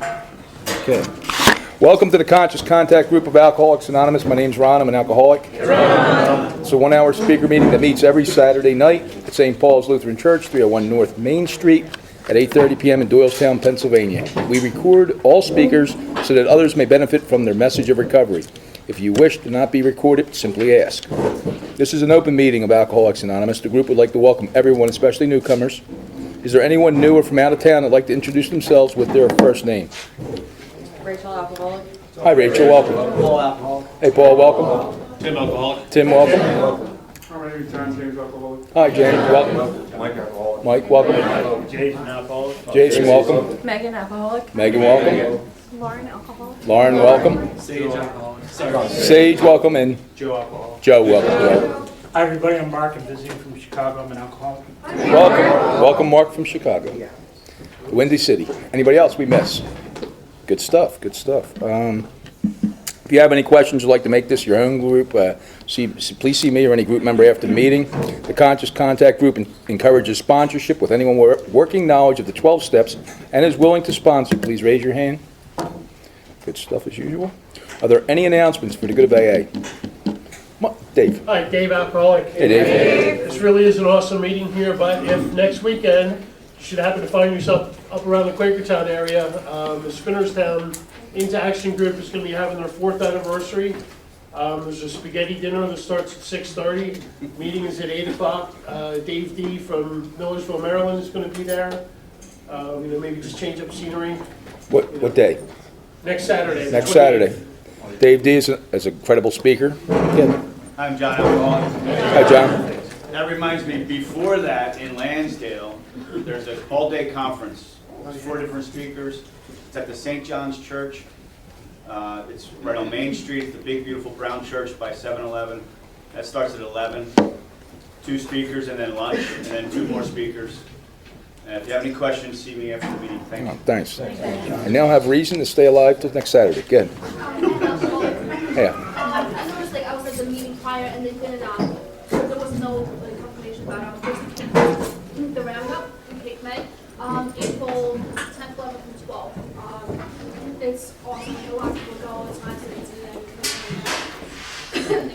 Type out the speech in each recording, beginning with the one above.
Okay. Welcome to the Conscious Contact Group of Alcoholics Anonymous. My name's Ron. I'm an alcoholic. It's a 1-hour speaker meeting that meets every Saturday night at St. Paul's Lutheran Church, 301 North Main Street at 8:30 p.m. in Doylestown, Pennsylvania. We record all speakers so that others may benefit from their message of recovery. If you wish to not be recorded, simply ask. This is an open meeting of Alcoholics Anonymous. The group would like to welcome everyone, especially newcomers. Is there anyone new or from out of town that'd like to introduce themselves with their first name? Rachel, alcoholic. Hi, Rachel. Welcome. Paul, alcoholic. Hey, Paul. Welcome. Tim, alcoholic. Tim, welcome. How many times James alcoholic? Hi, James. Welcome. Mike alcoholic. Mike, welcome. Jason, alcoholic. Jason, welcome. Megan, alcoholic. Megan, welcome. Lauren, alcoholic. Lauren, welcome. Sage, alcoholic. Sorry. Sage, welcome. And Joe, alcoholic. Joe, welcome. Hi everybody, I'm Mark. I'm visiting from Chicago. I'm an alcoholic. Welcome. Welcome, Mark from Chicago. Windy City. Anybody else we miss? Good stuff. Good stuff. If you have any questions, you'd like to make this your own group, please see me or any group member after the meeting. The Conscious Contact Group encourages sponsorship with anyone working knowledge of the 12 steps and is willing to sponsor. Please raise your hand. Good stuff as usual. Are there any announcements for the good of AA? Dave. Hi, Dave, alcoholic. Hey, Dave. This really is an awesome meeting here, but if next weekend you should happen to find yourself up around the Quakertown area, the Spinnerstown Into Action Group is going to be having their 4th anniversary. There's a spaghetti dinner that starts at 6:30. Meeting is at 8 o'clock. Dave D. from Millersville, Maryland is going to be there. Maybe just change up scenery. What day? Next Saturday. Next Saturday. Dave D. is a credible speaker. Yeah. I'm John Alcoholic. Hi, John. That reminds me, before that, in Lansdale, there's an all-day conference. There's 4 different speakers. It's at the St. John's Church. It's right on Main Street, the big, beautiful brown church by 7-Eleven. That starts at 11. 2 speakers and then lunch, and then 2 more speakers. And if you have any questions, see me after the meeting. Thank you. Thanks. I now have reason to stay alive till next Saturday. Good. Yeah. I noticed, I was at the meeting prior, and they didn't, there was no confirmation about the roundup in Cape May, April 10th, 11th, and 12th. It's awesome. A lot of people go. It's nice to see them.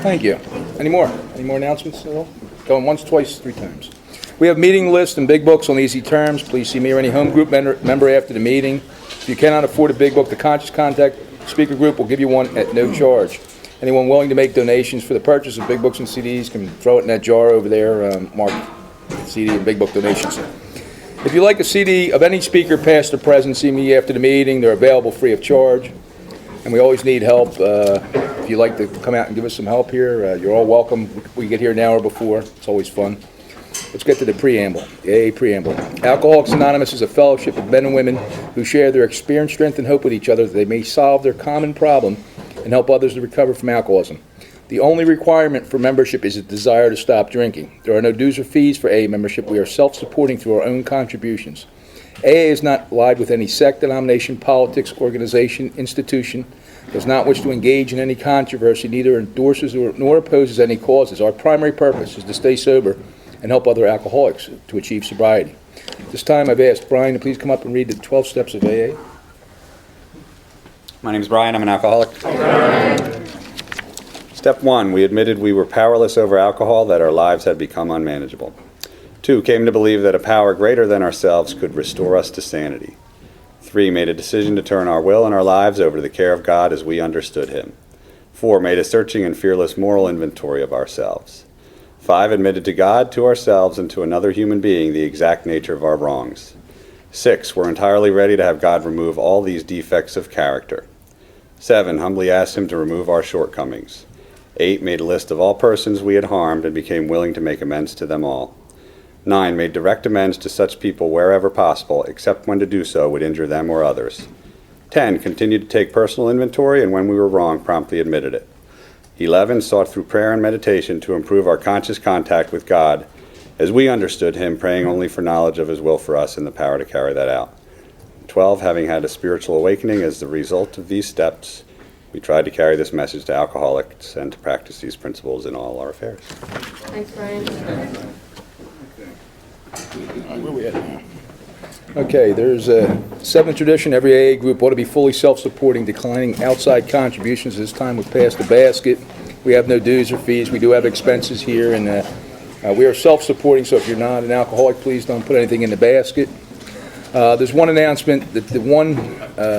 Thank you. Any more? Any more announcements at all? Going once, twice, 3 times. We have meeting lists and big books on easy terms. Please see me or any home group member after the meeting. If you cannot afford a big book, the Conscious Contact Speaker Group will give you one at no charge. Anyone willing to make donations for the purchase of big books and CDs can throw it in that jar over there, marked CD and big book donations. If you like a CD of any speaker, past or present, see me after the meeting. They're available free of charge. And we always need help. If you'd like to come out and give us some help here, you're all welcome. We get here an hour before. It's always fun. Let's get to the preamble, the AA preamble. Alcoholics Anonymous is a fellowship of men and women who share their experience, strength, and hope with each other that they may solve their common problem and help others to recover from alcoholism. The only requirement for membership is a desire to stop drinking. There are no dues or fees for AA membership. We are self-supporting through our own contributions. AA is not allied with any sect, denomination, politics, organization, institution, does not wish to engage in any controversy, neither endorses nor opposes any causes. Our primary purpose is to stay sober and help other alcoholics to achieve sobriety. This time I've asked Brian to please come up and read the 12 steps of AA. My name is Brian. I'm an alcoholic. Step 1, we admitted we were powerless over alcohol, that our lives had become unmanageable. 2, came to believe that a power greater than ourselves could restore us to sanity. 3, made a decision to turn our will and our lives over to the care of God as we understood Him. 4, made a searching and fearless moral inventory of ourselves. 5, admitted to God, to ourselves, and to another human being the exact nature of our wrongs. 6, were entirely ready to have God remove all these defects of character. 7, humbly asked Him to remove our shortcomings. 8, made a list of all persons we had harmed and became willing to make amends to them all. 9, made direct amends to such people wherever possible, except when to do so would injure them or others. 10, continued to take personal inventory, and when we were wrong, promptly admitted it. 11, sought through prayer and meditation to improve our conscious contact with God, as we understood Him, praying only for knowledge of His will for us and the power to carry that out. 12, having had a spiritual awakening as the result of these steps, we tried to carry this message to alcoholics and to practice these principles in all our affairs. Thanks, Brian. Where are we at now? Okay, there's a seventh tradition. Every AA group ought to be fully self-supporting, declining outside contributions. This time we passed the basket. We have no dues or fees. We do have expenses here, and we are self-supporting, so if you're not an alcoholic, please don't put anything in the basket. There's one announcement, that the one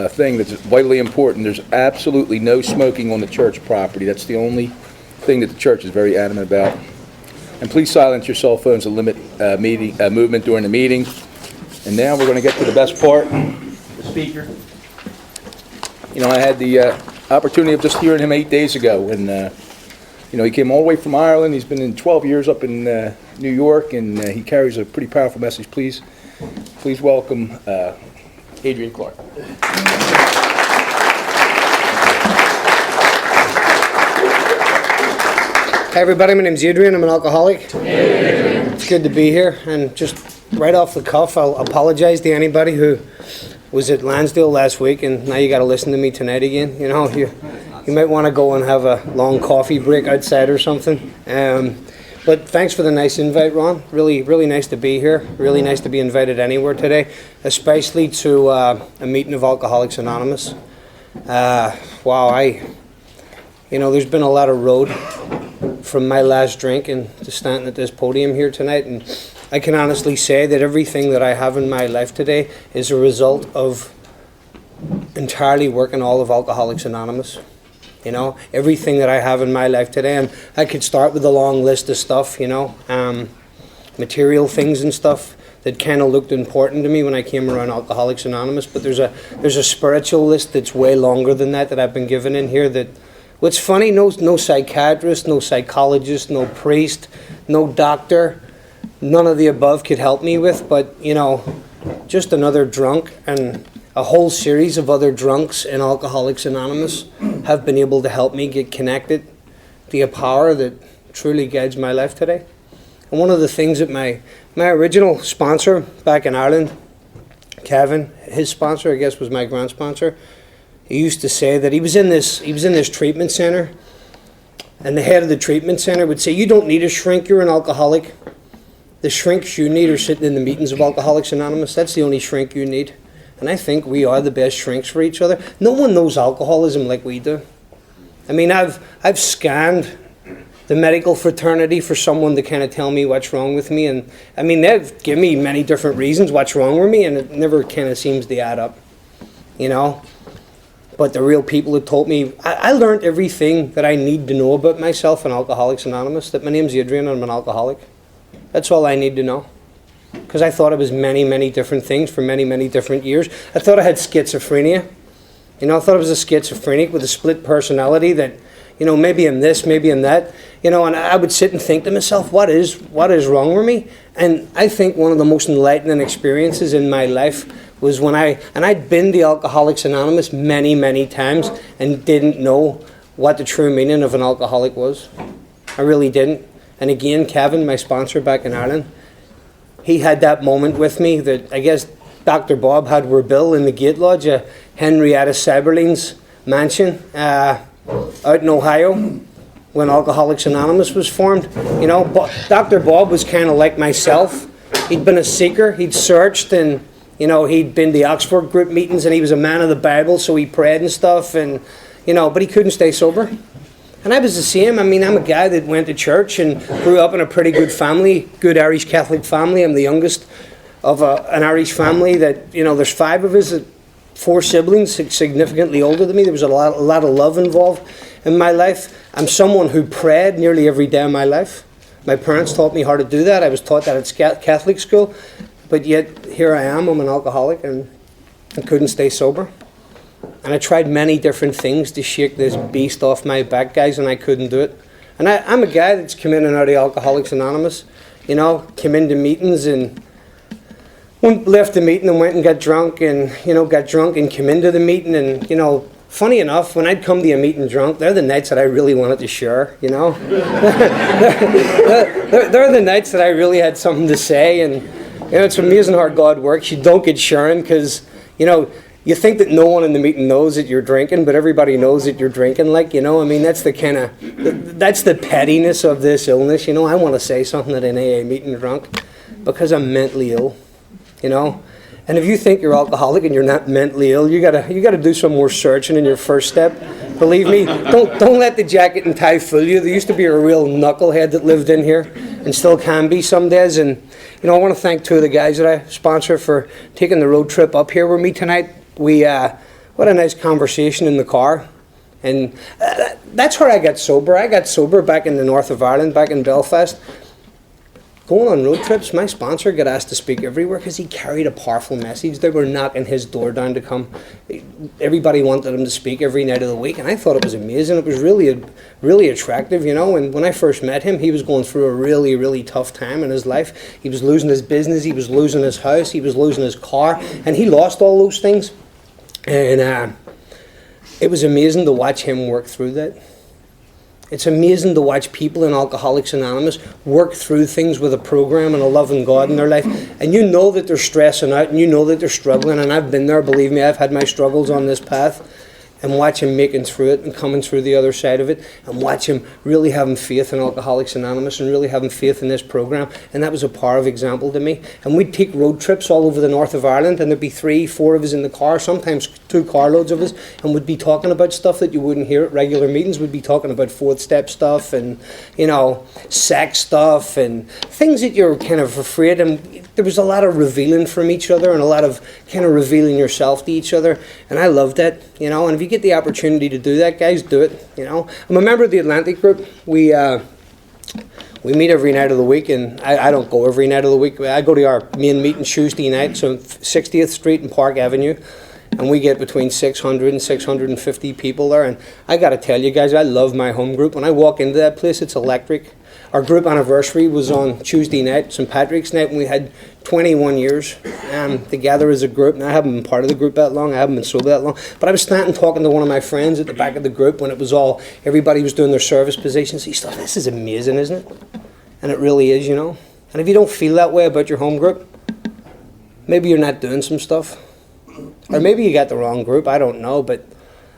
thing that's vitally important, there's absolutely no smoking on the church property. That's the only thing that the church is very adamant about. And please silence your cell phones and limit movement during the meeting. And now we're going to get to the best part, the speaker. You know, I had the opportunity of just hearing him 8 days ago, and you know, he came all the way from Ireland. He's been in 12 years up in New York, and he carries a pretty powerful message. Please welcome Adrian Clark. Hi everybody, my name's Adrien. I'm an alcoholic. It's good to be here, and just right off the cuff, I'll apologize to anybody who was at Lansdale last week and now you got to listen to me tonight again. You know, you might want to go and have a long coffee break outside or something. But thanks for the nice invite, Ron. Really nice to be here. Really nice to be invited anywhere today, especially to a meeting of Alcoholics Anonymous. Wow, you know, there's been a lot of road from my last drink and to standing at this podium here tonight, and I can honestly say that everything that I have in my life today is a result of entirely working all of Alcoholics Anonymous. You know, everything that I have in my life today, and I could start with a long list of stuff, you know, material things and stuff that kind of looked important to me when I came around Alcoholics Anonymous, but there's a spiritual list that's way longer than that I've been given in here. That what's funny, no psychiatrist, no psychologist, no priest, no doctor, none of the above could help me with, but, you know, just another drunk and a whole series of other drunks in Alcoholics Anonymous have been able to help me get connected to a power that truly guides my life today. And one of the things that my original sponsor back in Ireland, Kevin, his sponsor, I guess, was my grand sponsor. He used to say that he was in this treatment center, and the head of the treatment center would say, "You don't need a shrink, you're an alcoholic. The shrinks you need are sitting in the meetings of Alcoholics Anonymous. That's the only shrink you need." And I think we are the best shrinks for each other. No one knows alcoholism like we do. I mean, I've scanned the medical fraternity for someone to kind of tell me what's wrong with me, and I mean, they've given me many different reasons what's wrong with me, and it never kind of seems to add up, you know. But the real people who told me, I learned everything that I need to know about myself in Alcoholics Anonymous, that my name's Adrien and I'm an alcoholic. That's all I need to know. Because I thought it was many different things for many different years. I thought I had schizophrenia. You know, I thought I was a schizophrenic with a split personality that, you know, maybe I'm this, maybe I'm that. You know, and I would sit and think to myself, what is wrong with me? And I think one of the most enlightening experiences in my life was when I'd been to Alcoholics Anonymous many times and didn't know what the true meaning of an alcoholic was. I really didn't. And again, Kevin, my sponsor back in Ireland, he had that moment with me that I guess Dr. Bob had with Bill in the Gate Lodge, Henrietta Seiberling's mansion out in Ohio when Alcoholics Anonymous was formed. You know, Dr. Bob was kind of like myself. He'd been a seeker. He'd searched, and, you know, he'd been to the Oxford group meetings, and he was a man of the Bible, so he prayed and stuff, and, you know, but he couldn't stay sober. And I was the same. I mean, I'm a guy that went to church and grew up in a pretty good family, good Irish Catholic family. I'm the youngest of an Irish family that, you know, there's 5 of us, 4 siblings, significantly older than me. There was a lot of love involved in my life. I'm someone who prayed nearly every day of my life. My parents taught me how to do that. I was taught that at Catholic school. But yet, here I am. I'm an alcoholic and I couldn't stay sober. And I tried many different things to shake this beast off my back, guys, and I couldn't do it. And I'm a guy that's come in and out of Alcoholics Anonymous, you know, came into meetings and left the meeting and went and got drunk and, you know, got drunk and came into the meeting. And, you know, funny enough, when I'd come to a meeting drunk, they're the nights that I really wanted to share, you know. they're the nights that I really had something to say. And, you know, it's amazing how God works. You don't get sharing because, you know, you think that no one in the meeting knows that you're drinking, but everybody knows that you're drinking, like, you know. I mean, that's the pettiness of this illness, you know. I want to say something at an AA meeting drunk because I'm mentally ill, you know. And if you think you're alcoholic and you're not mentally ill, you gotta do some more searching in your first step. Believe me, don't let the jacket and tie fool you. There used to be a real knucklehead that lived in here, and still can be some days. And I want to thank two of the guys that I sponsor for taking the road trip up here with me tonight. We had a nice conversation in the car, and that's where I got sober. I got sober back in the north of Ireland, back in Belfast. Going on road trips, my sponsor got asked to speak everywhere because he carried a powerful message. They were knocking his door down to come. Everybody wanted him to speak every night of the week, and I thought it was amazing. It was really attractive, And when I first met him, he was going through a really, really tough time in his life. He was losing his business, he was losing his house, he was losing his car, and he lost all those things. And it was amazing to watch him work through that. It's amazing to watch people in Alcoholics Anonymous work through things with a program and a loving God in their life. And you know that they're stressing out, and you know that they're struggling. And I've been there, believe me, I've had my struggles on this path. And watch him making through it and coming through the other side of it. And watch him really having faith in Alcoholics Anonymous and really having faith in this program. And that was a powerful example to me. And we'd take road trips all over the north of Ireland, and there'd be 3, 4 of us in the car, sometimes 2 carloads of us, and we'd be talking about stuff that you wouldn't hear at regular meetings. We'd be talking about fourth step stuff and, sex stuff and things that you're kind of afraid. And there was a lot of revealing from each other and a lot of kind of revealing yourself to each other. And I loved that, And if you get the opportunity to do that, guys, do it, I'm a member of the Atlantic group. We meet every night of the week, and I don't go every night of the week. I go to our main meeting Tuesday night, so 60th Street and Park Avenue, and we get between 600 and 650 people there. And I got to tell you guys, I love my home group. When I walk into that place, it's electric. Our group anniversary was on Tuesday night, St. Patrick's night, and we had 21 years together as a group. And I haven't been part of the group that long. I haven't been sober that long. But I was standing talking to one of my friends at the back of the group when it was everybody was doing their service positions. He thought, this is amazing, isn't it? And it really is, And if you don't feel that way about your home group, maybe you're not doing some stuff. Or maybe you got the wrong group. I don't know. But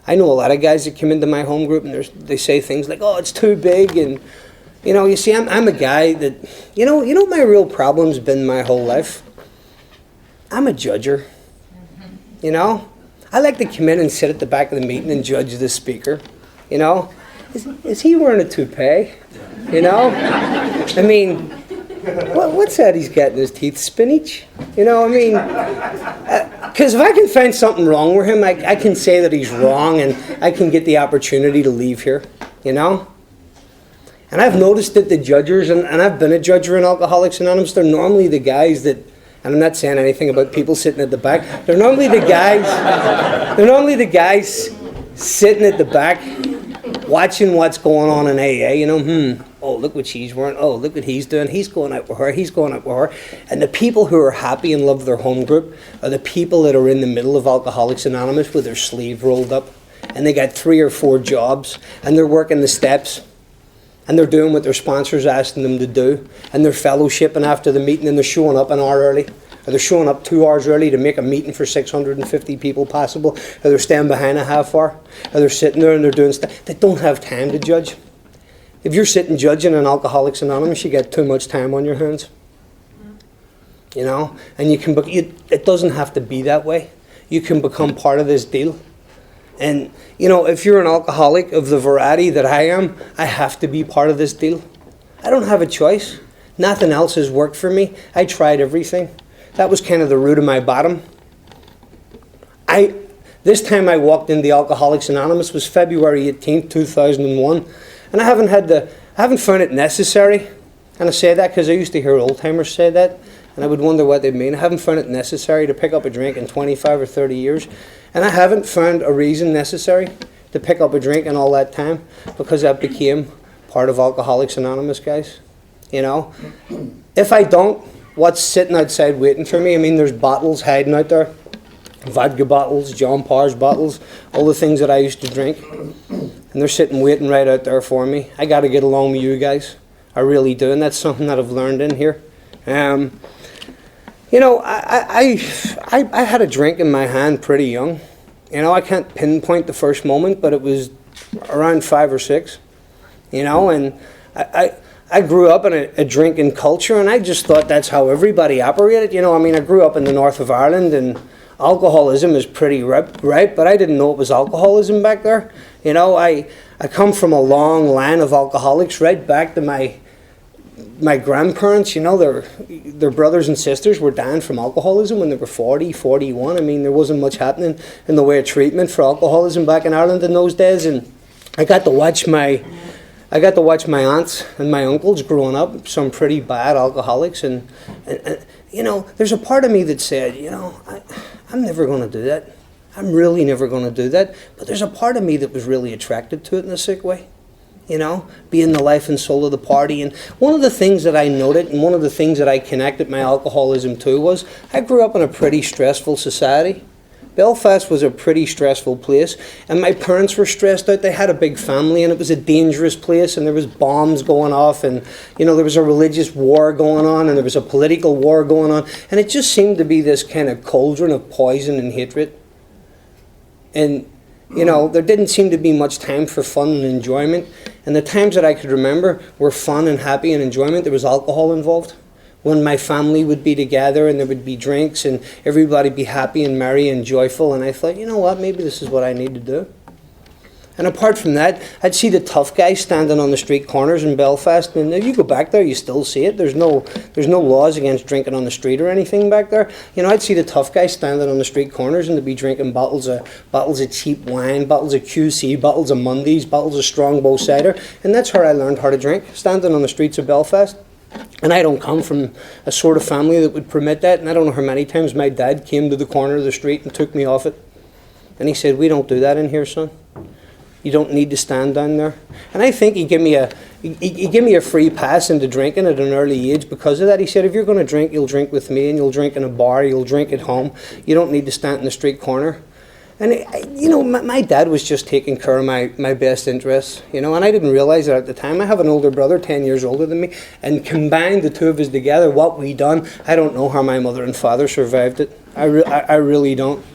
I know a lot of guys that come into my home group and they say things like, oh, it's too big. And, you see, I'm a guy that, my real problem's been my whole life. I'm a judger. I like to come in and sit at the back of the meeting and judge the speaker. Is he wearing a toupee? I mean, what's that he's got in his teeth? Spinach? Because if I can find something wrong with him, I can say that he's wrong, and I can get the opportunity to leave here, And I've noticed that the judges, and I've been a judger in Alcoholics Anonymous, they're normally the guys that, and I'm not saying anything about people sitting at the back, they're normally the guys sitting at the back watching what's going on in AA, oh, look what she's wearing, oh, look what he's doing, he's going out with her, he's going out with her. And the people who are happy and love their home group are the people that are in the middle of Alcoholics Anonymous with their sleeve rolled up, and they got 3 or 4 jobs, and they're working the steps, and they're doing what their sponsors asking them to do, and they're fellowshipping after the meeting, and they're showing up an hour early, or they're showing up 2 hours early to make a meeting for 650 people possible, or they're staying behind a half hour, or they're sitting there and they're doing stuff. They don't have time to judge. If you're sitting judging in Alcoholics Anonymous, you get too much time on your hands. And you can. It doesn't have to be that way. You can become part of this deal. And, if you're an alcoholic of the variety that I am, I have to be part of this deal. I don't have a choice. Nothing else has worked for me. I tried everything. That was kind of the root of my bottom. This time I walked into Alcoholics Anonymous was February 18th, 2001. And I haven't found it necessary. And I say that because I used to hear old-timers say that. And I would wonder what they mean. I haven't found it necessary to pick up a drink in 25 or 30 years. And I haven't found a reason necessary to pick up a drink in all that time because I became part of Alcoholics Anonymous, guys. If I don't, what's sitting outside waiting for me? I mean, there's bottles hiding out there. Vodka bottles, John Parr's bottles, all the things that I used to drink. And they're sitting waiting right out there for me. I got to get along with you guys. I really do. And that's something that I've learned in here. I had a drink in my hand pretty young. I can't pinpoint the first moment, but it was around 5 or 6. And I grew up in a drinking culture, and I just thought that's how everybody operated. You know, I mean, I grew up in the north of Ireland, and alcoholism is pretty ripe, but I didn't know it was alcoholism back there. You know, I come from a long line of alcoholics right back to my grandparents. You know, their brothers and sisters were dying from alcoholism when they were 40, 41. I mean, there wasn't much happening in the way of treatment for alcoholism back in Ireland in those days, and I got to watch my aunts and my uncles growing up, some pretty bad alcoholics, and you know, there's a part of me that said, you know, I'm never going to do that. I'm really never going to do that. But there's a part of me that was really attracted to it in a sick way, you know, being the life and soul of the party. And one of the things that I noted, and one of the things that I connected my alcoholism to, was I grew up in a pretty stressful society. Belfast was a pretty stressful place, and my parents were stressed out. They had a big family, and it was a dangerous place, and there was bombs going off, and you know, there was a religious war going on, and there was a political war going on, and it just seemed to be this kind of cauldron of poison and hatred. And you know, there didn't seem to be much time for fun and enjoyment, and the times that I could remember were fun and happy and enjoyment. There was alcohol involved. When my family would be together and there would be drinks and everybody be happy and merry and joyful, and I thought, you know what, maybe this is what I need to do. And apart from that, I'd see the tough guys standing on the street corners in Belfast, and if you go back there, you still see it. There's no laws against drinking on the street or anything back there. You know, I'd see the tough guys standing on the street corners, and they'd be drinking bottles of cheap wine, bottles of QC, bottles of Mondays, bottles of Strongbow cider, and that's how I learned how to drink, standing on the streets of Belfast. And I don't come from a sort of family that would permit that, and I don't know how many times my dad came to the corner of the street and took me off it. And he said, we don't do that in here, son. You don't need to stand down there. And I think he gave me a free pass into drinking at an early age because of that. He said, if you're going to drink, you'll drink with me, and you'll drink in a bar, you'll drink at home. You don't need to stand in the street corner. And, you know, my dad was just taking care of my best interests, you know, and I didn't realize that at the time. I have an older brother, 10 years older than me, and combined the two of us together, what we done, I don't know how my mother and father survived it. I really don't.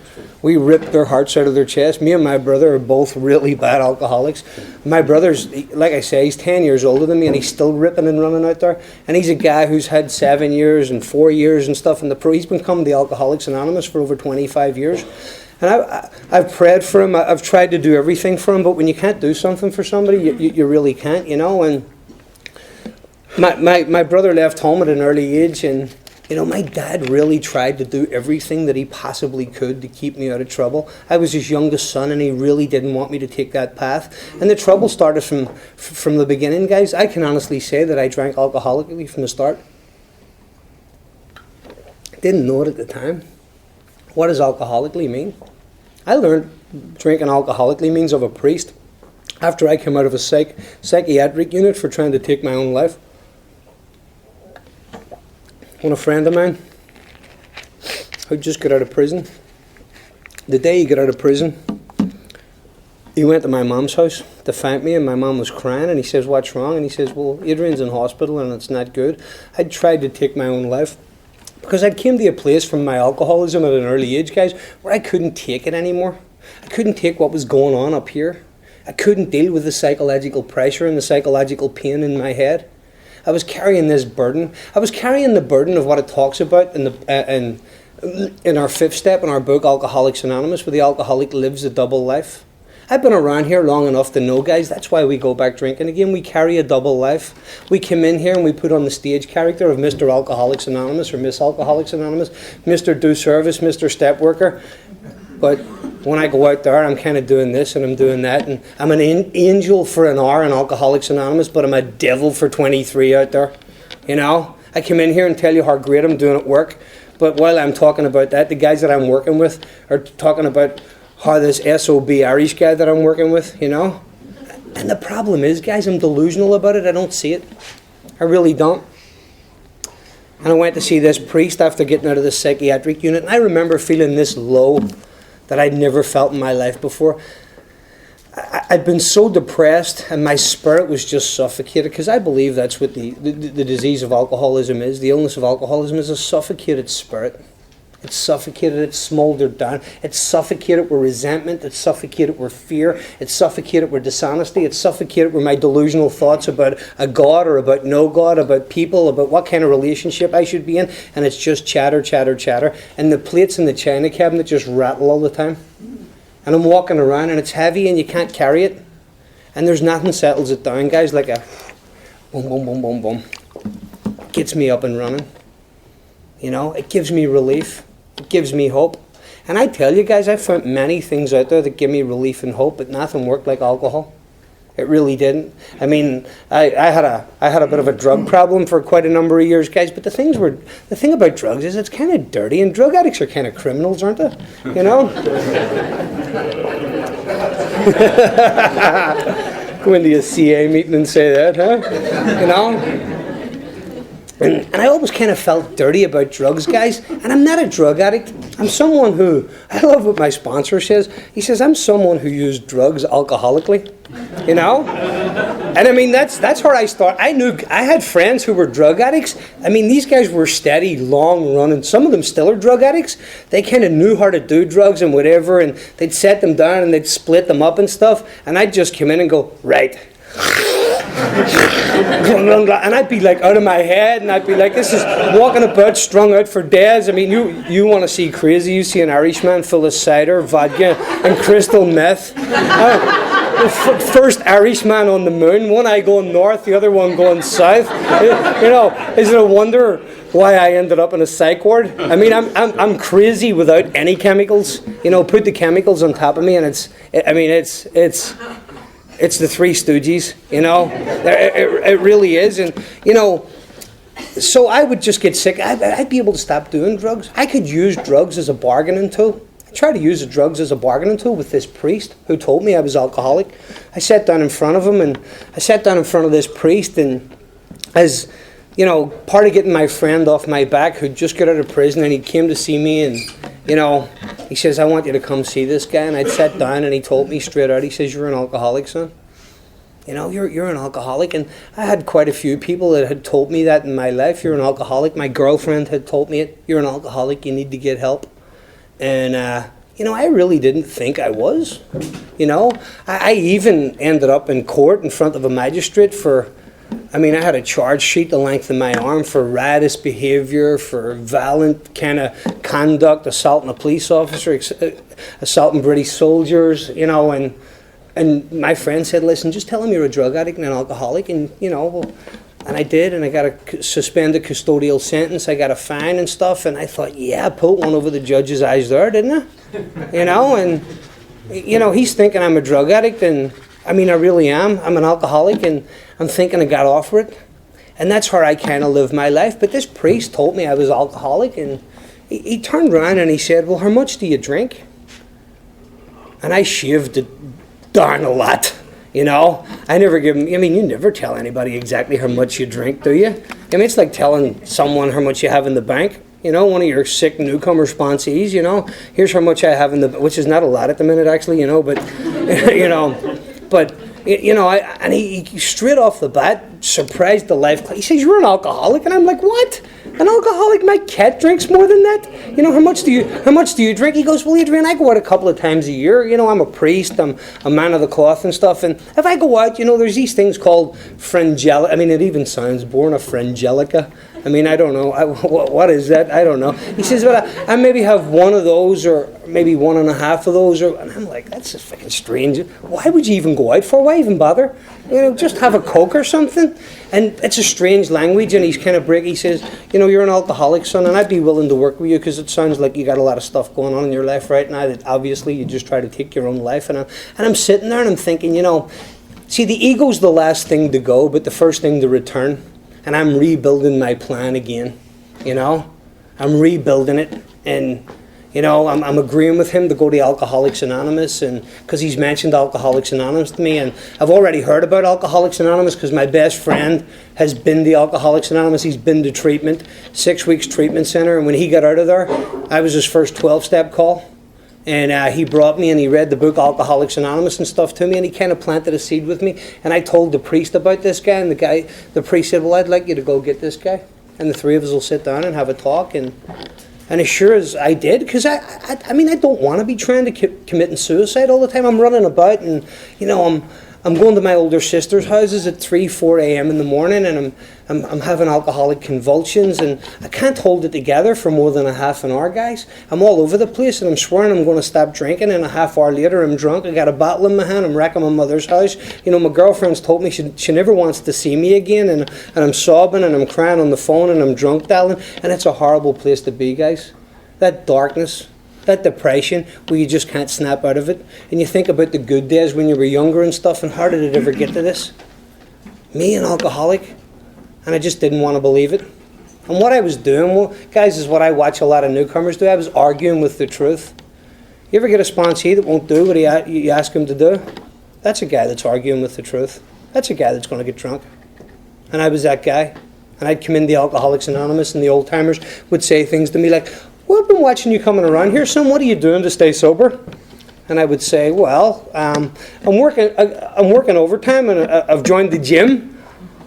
We ripped their hearts out of their chest. Me and my brother are both really bad alcoholics. My brother's, like I say, he's 10 years older than me, and he's still ripping and running out there. And he's a guy who's had 7 years and 4 years and stuff in the pro. He's become the Alcoholics Anonymous for over 25 years. And I've prayed for him. I've tried to do everything for him. But when you can't do something for somebody, you really can't, you know. And my brother left home at an early age, and you know, my dad really tried to do everything that he possibly could to keep me out of trouble. I was his youngest son, and he really didn't want me to take that path. And the trouble started from the beginning, guys. I can honestly say that I drank alcoholically from the start. Didn't know it at the time. What does alcoholically mean? I learned drinking alcoholically means of a priest after I came out of a psychiatric unit for trying to take my own life. When a friend of mine who just got out of prison, the day he got out of prison, he went to my mom's house to thank me, and my mom was crying, and he says, what's wrong? And he says, well, Adrian's in hospital and it's not good. I'd tried to take my own life because I'd came to a place from my alcoholism at an early age, guys, where I couldn't take it anymore. I couldn't take what was going on up here. I couldn't deal with the psychological pressure and the psychological pain in my head. I was carrying this burden. I was carrying the burden of what it talks about in our fifth step in our book, Alcoholics Anonymous, where the alcoholic lives a double life. I've been around here long enough to know, guys, that's why we go back drinking again. We carry a double life. We come in here and we put on the stage character of Mr. Alcoholics Anonymous or Miss Alcoholics Anonymous, Mr. Do Service, Mr. Step Worker. But when I go out there, I'm kind of doing this and I'm doing that. And I'm an angel for an hour in Alcoholics Anonymous, but I'm a devil for 23 out there. You know, I come in here and tell you how great I'm doing at work. But while I'm talking about that, the guys that I'm working with are talking about how this SOB Irish guy that I'm working with, you know. And the problem is, guys, I'm delusional about it. I don't see it. I really don't. And I went to see this priest after getting out of the psychiatric unit. And I remember feeling this low that I'd never felt in my life before. I'd been so depressed and my spirit was just suffocated, because I believe that's what the disease of alcoholism is. The illness of alcoholism is a suffocated spirit. It's suffocated, it's smoldered down. It's suffocated with resentment, it's suffocated with fear, it's suffocated with dishonesty, it's suffocated with my delusional thoughts about a God or about no God, about people, about what kind of relationship I should be in, and it's just chatter, chatter, chatter. And the plates in the china cabinet just rattle all the time. And I'm walking around and it's heavy and you can't carry it. And there's nothing settles it down, guys, like a boom, boom, boom, boom, boom. Gets me up and running. You know, it gives me relief. It gives me hope. And I tell you guys, I found many things out there that give me relief and hope, but nothing worked like alcohol. It really didn't. I mean, I had a bit of a drug problem for quite a number of years, guys, but the thing about drugs is it's kind of dirty, and drug addicts are kind of criminals, aren't they? You know? Go into a CA meeting and say that, huh? You know? And I always kind of felt dirty about drugs, guys. And I'm not a drug addict. I'm someone who, I love what my sponsor says. He says, I'm someone who used drugs alcoholically, you know? And I mean, that's where I start. I had friends who were drug addicts. I mean, these guys were steady, long running. Some of them still are drug addicts. They kind of knew how to do drugs and whatever. And they'd set them down and they'd split them up and stuff. And I'd just come in and go, right. And I'd be like out of my head, and I'd be like, this is walking about strung out for days. I mean, you want to see crazy, you see an Irishman full of cider, vodka and crystal meth. The first Irishman on the moon, one eye going north, the other one going south. You know, is it a wonder why I ended up in a psych ward? I mean, I'm crazy without any chemicals. You know, put the chemicals on top of me and it's the Three Stooges, you know. It really is. And, you know, so I would just get sick. I'd be able to stop doing drugs. I could use drugs as a bargaining tool. I tried to use the drugs as a bargaining tool with this priest who told me I was alcoholic. I sat down in front of him, and I sat down in front of this priest, and as, you know, part of getting my friend off my back who'd just got out of prison, and he came to see me, and, you know, he says, I want you to come see this guy. And I'd sat down and he told me straight out, he says, you're an alcoholic, son. You know, you're an alcoholic. And I had quite a few people that had told me that in my life. You're an alcoholic. My girlfriend had told me it. You're an alcoholic. You need to get help. And, you know, I really didn't think I was. You know, I even ended up in court in front of a magistrate for, I mean, I had a charge sheet the length of my arm for riotous behavior, for violent kind of conduct, assaulting a police officer, assaulting British soldiers, you know, and my friend said, listen, just tell him you're a drug addict and an alcoholic, and, you know, well, and I did, and I got a suspended custodial sentence, I got a fine and stuff, and I thought, yeah, I pulled one over the judge's eyes there, didn't I? You know, and, you know, he's thinking I'm a drug addict, and, I mean, I really am. I'm an alcoholic, and I'm thinking I got off for it. And that's where I kind of live my life. But this priest told me I was alcoholic, and he turned around and he said, well, how much do you drink? And I shaved it darn a lot, you know. I mean, you never tell anybody exactly how much you drink, do you? I mean, it's like telling someone how much you have in the bank. You know, one of your sick newcomer sponsees, you know, here's how much I have in the, which is not a lot at the minute, actually, you know, but, you know, but, you know, and he straight off the bat surprised the life. He says, you're an alcoholic. And I'm like, what? An alcoholic? My cat drinks more than that? You know, how much do you drink? He goes, well, Adrian, I go out a couple of times a year. You know, I'm a priest. I'm a man of the cloth and stuff. And if I go out, you know, there's these things called frangelica. I mean, it even sounds boring, a frangelica. I mean, I don't know. What is that? I don't know. He says, well, I maybe have one of those or maybe 1.5 of those. And I'm like, that's just fucking strange. Why would you even go out for? Why even bother? You know, just have a Coke or something. And it's a strange language. And he's kind of He says, you know, you're an alcoholic, son, and I'd be willing to work with you because it sounds like you got a lot of stuff going on in your life right now that obviously you just try to take your own life. And I'm sitting there and I'm thinking, you know, see, the ego's the last thing to go, but the first thing to return. And I'm rebuilding my plan again, you know. I'm rebuilding it, and, you know, I'm agreeing with him to go to Alcoholics Anonymous, and because he's mentioned Alcoholics Anonymous to me, and I've already heard about Alcoholics Anonymous because my best friend has been to Alcoholics Anonymous. He's been to treatment, 6 weeks treatment center, and when he got out of there, I was his first 12-step call. And he brought me and he read the book Alcoholics Anonymous and stuff to me, and he kind of planted a seed with me. And I told the priest about this guy, and the priest said, well, I'd like you to go get this guy. And the three of us will sit down and have a talk. And And as sure as I did, because I mean, I don't want to be trying to committing suicide all the time. I'm running about and, you know, I'm going to my older sister's houses at 3, 4 a.m. in the morning, and I'm having alcoholic convulsions, and I can't hold it together for more than a half an hour, guys. I'm all over the place, and I'm swearing I'm going to stop drinking, and a half hour later I'm drunk. I got a bottle in my hand. I'm wrecking my mother's house. You know, my girlfriend's told me she never wants to see me again, and I'm sobbing, and I'm crying on the phone, and I'm drunk, darling, and it's a horrible place to be, guys. That darkness, that depression where you just can't snap out of it. And you think about the good days when you were younger and stuff, and how did it ever get to this? Me, an alcoholic? And I just didn't want to believe it. And what I was doing, well, guys, is what I watch a lot of newcomers do. I was arguing with the truth. You ever get a sponsee that won't do what you ask him to do? That's a guy that's arguing with the truth. That's a guy that's going to get drunk. And I was that guy. And I'd come into Alcoholics Anonymous, and the old timers would say things to me like, well, I've been watching you coming around here, son. What are you doing to stay sober? And I would say, well, I'm working overtime, and I've joined the gym.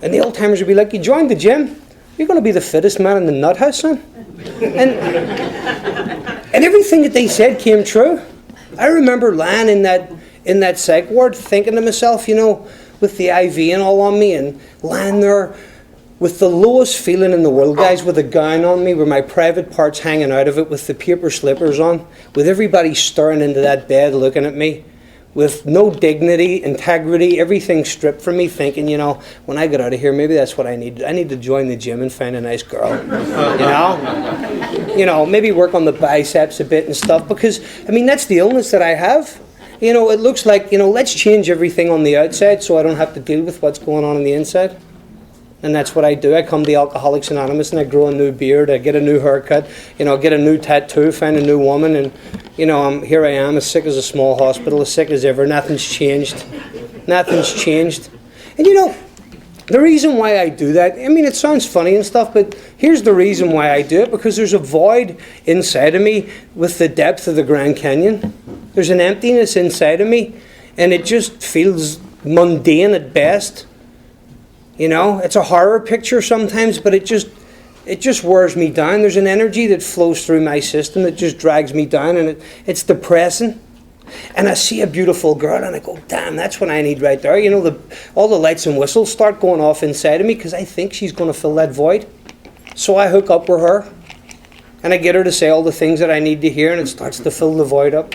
And the old timers would be like, you joined the gym? You're going to be the fittest man in the nut house, son. And everything that they said came true. I remember lying in that psych ward, thinking to myself, you know, with the IV and all on me, and lying there with the lowest feeling in the world, guys, with a gown on me, with my private parts hanging out of it, with the paper slippers on, with everybody staring into that bed looking at me, with no dignity, integrity, everything stripped from me, thinking, you know, when I get out of here, maybe that's what I need. I need to join the gym and find a nice girl, you know? You know, maybe work on the biceps a bit and stuff, because, I mean, that's the illness that I have. You know, it looks like, you know, let's change everything on the outside so I don't have to deal with what's going on the inside. And that's what I do. I come to Alcoholics Anonymous, and I grow a new beard, I get a new haircut, you know, get a new tattoo, find a new woman, and, you know, here I am, as sick as a small hospital, as sick as ever. Nothing's changed. Nothing's changed. And, you know, the reason why I do that, I mean, it sounds funny and stuff, but here's the reason why I do it, because there's a void inside of me with the depth of the Grand Canyon. There's an emptiness inside of me, and it just feels mundane at best. You know, it's a horror picture sometimes, but it just wears me down. There's an energy that flows through my system that just drags me down, and it's depressing. And I see a beautiful girl, and I go, damn, that's what I need right there. You know, all the lights and whistles start going off inside of me, because I think she's going to fill that void. So I hook up with her, and I get her to say all the things that I need to hear, and it starts to fill the void up.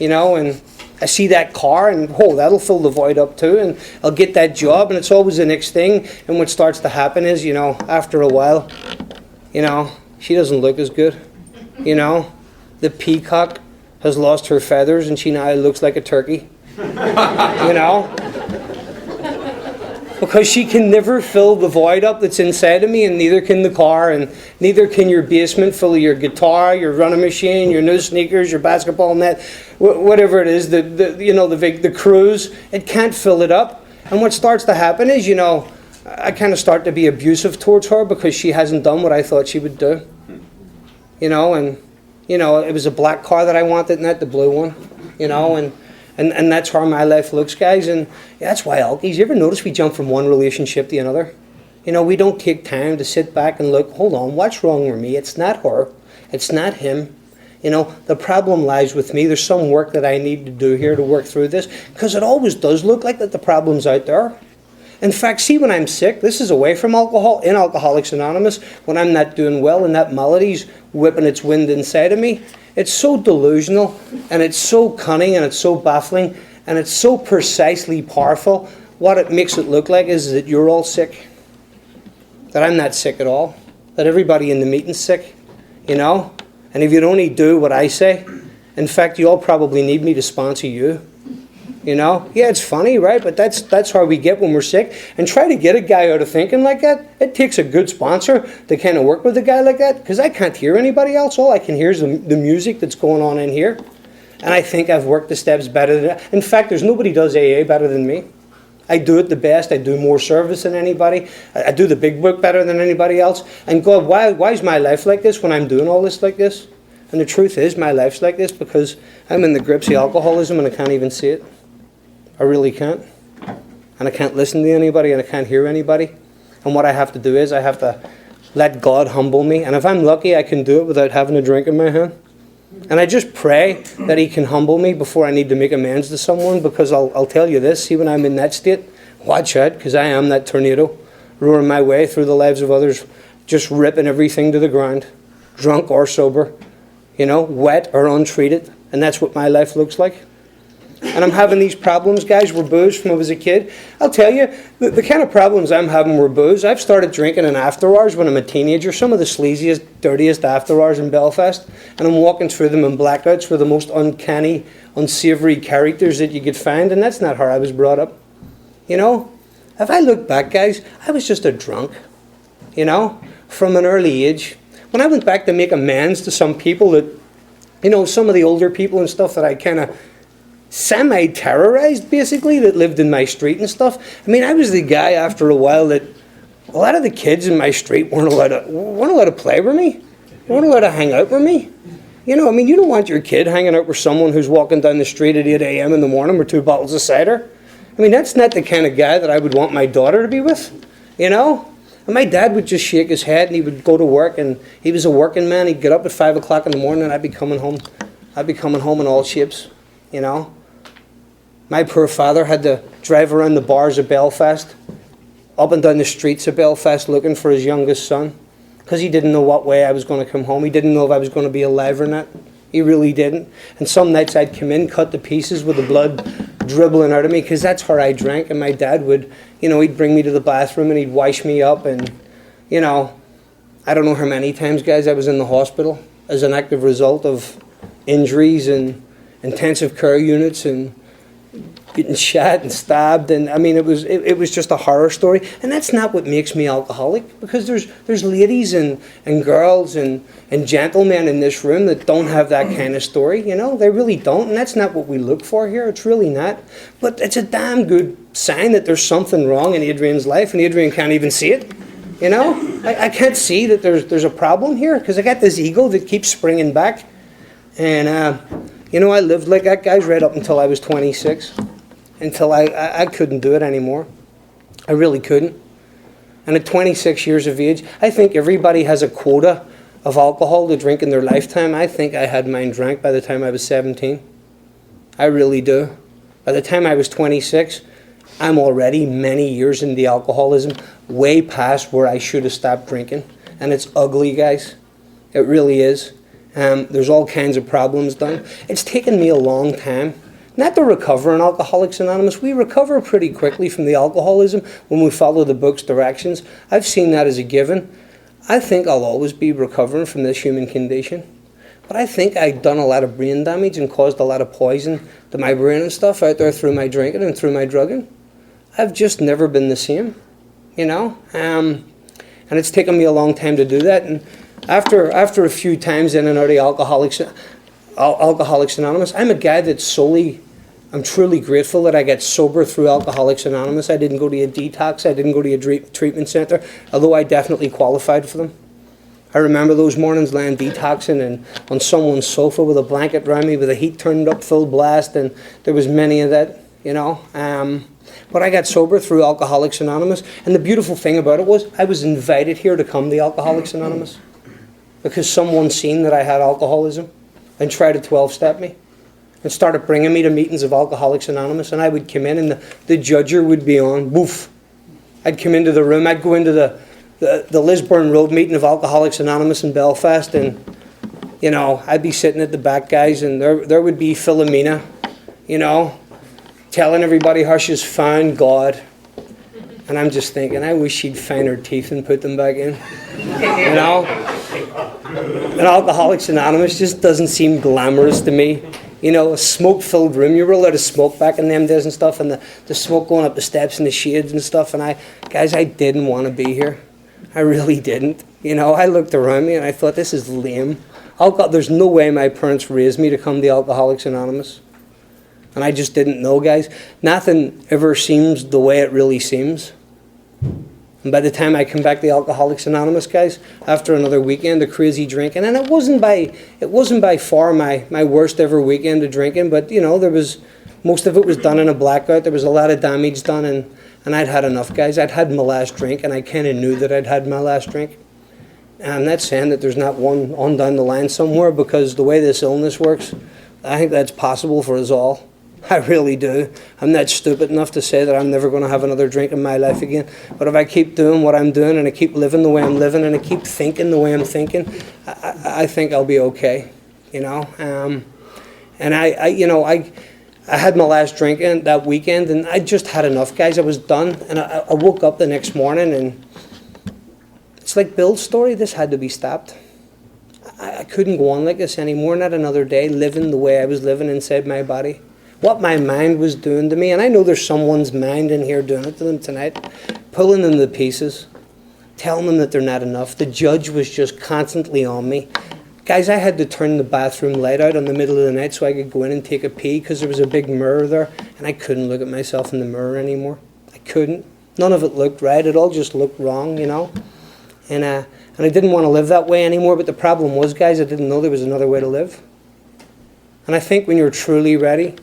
You know, and I see that car, and that'll fill the void up too, and I'll get that job, and it's always the next thing. And what starts to happen is, you know, after a while, you know, she doesn't look as good. You know, the peacock has lost her feathers, and she now looks like a turkey. You know, because she can never fill the void up that's inside of me, and neither can the car, and neither can your basement full of your guitar, your running machine, your new sneakers, your basketball net, whatever it is, the cruise. It can't fill it up. And what starts to happen is, you know, I kind of start to be abusive towards her because she hasn't done what I thought she would do. You know, and, you know, it was a black car that I wanted, not the blue one, you know, and that's how my life looks, guys. And that's why alkies, you ever notice we jump from one relationship to another? You know, we don't take time to sit back and look, hold on, what's wrong with me? It's not her. It's not him. You know, the problem lies with me. There's some work that I need to do here to work through this, because it always does look like that the problem's out there. In fact, see, when I'm sick, this is away from alcohol, in Alcoholics Anonymous, when I'm not doing well and that melody's whipping its wind inside of me, it's so delusional, and it's so cunning, and it's so baffling, and it's so precisely powerful. What it makes it look like is that you're all sick, that I'm not sick at all, that everybody in the meeting's sick, you know? And if you'd only do what I say, in fact, you all probably need me to sponsor you. You know? Yeah, it's funny, right? But that's how we get when we're sick. And try to get a guy out of thinking like that. It takes a good sponsor to kind of work with a guy like that, because I can't hear anybody else. All I can hear is the music that's going on in here. And I think I've worked the steps better than that. In fact, there's nobody does AA better than me. I do it the best. I do more service than anybody. I do the big book better than anybody else. And God, why is my life like this when I'm doing all this like this? And the truth is, my life's like this because I'm in the grips of alcoholism and I can't even see it. I really can't. And I can't listen to anybody and I can't hear anybody. And what I have to do is I have to let God humble me. And if I'm lucky, I can do it without having a drink in my hand. And I just pray that he can humble me before I need to make amends to someone, because I'll tell you this, see, when I'm in that state, watch out, because I am that tornado, roaring my way through the lives of others, just ripping everything to the ground, drunk or sober, wet or untreated. And that's what my life looks like. And I'm having these problems, guys, were booze from when I was a kid. I'll tell you, the kind of problems I'm having were booze. I've started drinking in after hours when I'm a teenager, some of the sleaziest, dirtiest after hours in Belfast. And I'm walking through them in blackouts with the most uncanny, unsavory characters that you could find. And that's not how I was brought up. If I look back, guys, I was just a drunk, from an early age. When I went back to make amends to some people that, some of the older people and stuff that I kind of semi-terrorized, basically, that lived in my street and stuff. I mean, I was the guy after a while that a lot of the kids in my street weren't allowed to play with me. They weren't allowed to hang out with me. You don't want your kid hanging out with someone who's walking down the street at 8 a.m. in the morning with 2 bottles of cider. That's not the kind of guy that I would want my daughter to be with, And my dad would just shake his head and he would go to work, and he was a working man. He'd get up at 5 o'clock in the morning and I'd be coming home. I'd be coming home in all shapes, My poor father had to drive around the bars of Belfast, up and down the streets of Belfast looking for his youngest son, because he didn't know what way I was going to come home. He didn't know if I was going to be alive or not. He really didn't. And some nights I'd come in, cut to pieces with the blood dribbling out of me, because that's how I drank. And my dad would, he'd bring me to the bathroom and he'd wash me up. And, I don't know how many times, guys, I was in the hospital as an active result of injuries and intensive care units and getting shot and stabbed. And it was just a horror story. And that's not what makes me alcoholic, because there's ladies and girls and gentlemen in this room that don't have that kind of story. They really don't. And that's not what we look for here. It's really not. But it's a damn good sign that there's something wrong in Adrian's life, and Adrien can't even see it. I can't see that there's a problem here, because I got this ego that keeps springing back. And I lived like that, guys, right up until I was 26, until I couldn't do it anymore. I really couldn't. And at 26 years of age, I think everybody has a quota of alcohol to drink in their lifetime. I think I had mine drank by the time I was 17. I really do. By the time I was 26, I'm already many years into alcoholism, way past where I should have stopped drinking. And it's ugly, guys. It really is. There's all kinds of problems done. It's taken me a long time not to recover in Alcoholics Anonymous. We recover pretty quickly from the alcoholism when we follow the book's directions. I've seen that as a given. I think I'll always be recovering from this human condition. But I think I've done a lot of brain damage and caused a lot of poison to my brain and stuff out there through my drinking and through my drugging. I've just never been the same, And it's taken me a long time to do that. And after a few times in and out of Alcoholics Anonymous, I'm a guy I'm truly grateful that I got sober through Alcoholics Anonymous. I didn't go to a detox. I didn't go to a treatment center, although I definitely qualified for them. I remember those mornings laying detoxing and on someone's sofa with a blanket around me with the heat turned up full blast, and there was many of that, But I got sober through Alcoholics Anonymous, and the beautiful thing about it was I was invited here to come to Alcoholics Anonymous because someone seen that I had alcoholism and tried to 12-step me and started bringing me to meetings of Alcoholics Anonymous, and I would come in and the judger would be on, woof. I'd come into the room, I'd go into the Lisburn Road meeting of Alcoholics Anonymous in Belfast, and, I'd be sitting at the back, guys, and there would be Philomena, telling everybody how she's found God. And I'm just thinking, I wish she'd find her teeth and put them back in. And Alcoholics Anonymous just doesn't seem glamorous to me. A smoke-filled room. You were allowed to smoke back in them days and stuff, and the smoke going up the steps and the shades and stuff. And I didn't want to be here. I really didn't. I looked around me and I thought, this is lame. There's no way my parents raised me to come to Alcoholics Anonymous. And I just didn't know, guys. Nothing ever seems the way it really seems. And by the time I come back to Alcoholics Anonymous, guys, after another weekend of crazy drinking, and it wasn't by far my worst ever weekend of drinking, but most of it was done in a blackout. There was a lot of damage done, and I'd had enough, guys. I'd had my last drink, and I kind of knew that I'd had my last drink. And I'm not saying that there's not one on down the line somewhere, because the way this illness works, I think that's possible for us all. I really do. I'm not stupid enough to say that I'm never going to have another drink in my life again. But if I keep doing what I'm doing, and I keep living the way I'm living, and I keep thinking the way I'm thinking, I think I'll be okay, you know. And I had my last drink in that weekend, and I just had enough, guys. I was done. And I woke up the next morning, and it's like Bill's story. This had to be stopped. I couldn't go on like this anymore, not another day, living the way I was living inside my body. What my mind was doing to me, and I know there's someone's mind in here doing it to them tonight, pulling them to pieces, telling them that they're not enough. The judge was just constantly on me. Guys, I had to turn the bathroom light out in the middle of the night so I could go in and take a pee, because there was a big mirror there, and I couldn't look at myself in the mirror anymore. I couldn't. None of it looked right. It all just looked wrong, you know. And I didn't want to live that way anymore, but the problem was, guys, I didn't know there was another way to live. And I think when you're truly ready,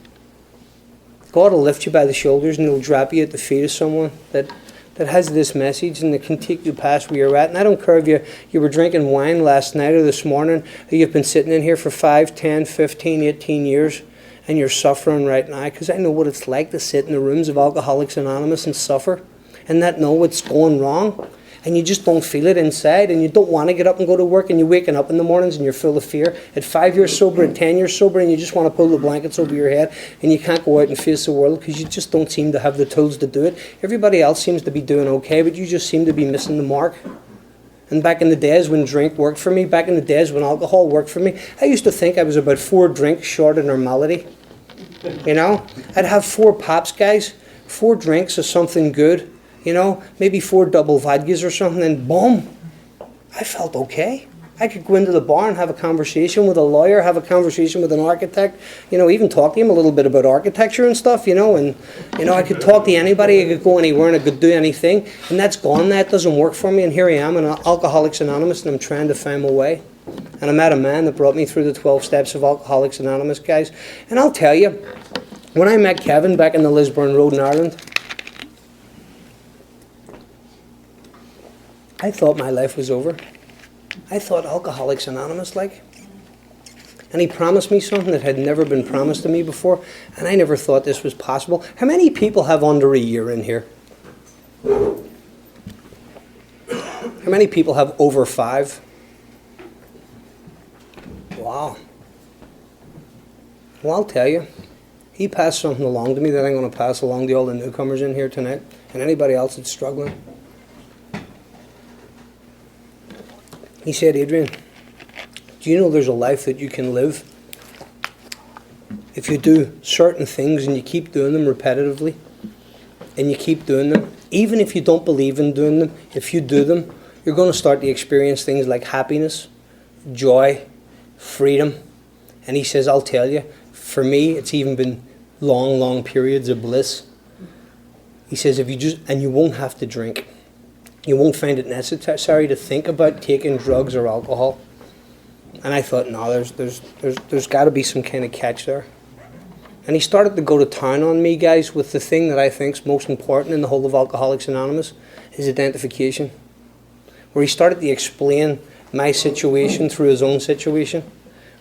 God will lift you by the shoulders and He'll drop you at the feet of someone that has this message and that can take you past where you're at. And I don't care if you were drinking wine last night or this morning, or you've been sitting in here for 5, 10, 15, 18 years, and you're suffering right now, because I know what it's like to sit in the rooms of Alcoholics Anonymous and suffer and not know what's going wrong. And you just don't feel it inside, and you don't want to get up and go to work, and you're waking up in the mornings and you're full of fear. At 5 years sober, at 10 years sober, and you just want to pull the blankets over your head, and you can't go out and face the world because you just don't seem to have the tools to do it. Everybody else seems to be doing okay, but you just seem to be missing the mark. And back in the days when drink worked for me, back in the days when alcohol worked for me, I used to think I was about 4 drinks short of normality. You know? I'd have 4 pops, guys, 4 drinks of something good. You know, maybe 4 double vodkas or something, and boom, I felt okay. I could go into the bar and have a conversation with a lawyer, have a conversation with an architect, you know, even talk to him a little bit about architecture and stuff, you know, and, you know, I could talk to anybody, I could go anywhere, and I could do anything, and that's gone. That doesn't work for me, and here I am in Alcoholics Anonymous, and I'm trying to find my way. And I met a man that brought me through the 12 steps of Alcoholics Anonymous, guys. And I'll tell you, when I met Kevin back in the Lisburn Road in Ireland, I thought my life was over. I thought Alcoholics Anonymous like. And he promised me something that had never been promised to me before, and I never thought this was possible. How many people have under a year in here? How many people have over 5? Wow. Well, I'll tell you, he passed something along to me that I'm going to pass along to all the newcomers in here tonight, and anybody else that's struggling. He said, Adrian, do you know there's a life that you can live if you do certain things and you keep doing them repetitively, and you keep doing them, even if you don't believe in doing them, if you do them, you're going to start to experience things like happiness, joy, freedom. And he says, I'll tell you, for me, it's even been long, long periods of bliss. He says, if you just, and you won't have to drink. You won't find it necessary to think about taking drugs or alcohol. And I thought, no, there's got to be some kind of catch there. And he started to go to town on me, guys, with the thing that I think is most important in the whole of Alcoholics Anonymous, is identification. Where he started to explain my situation through his own situation.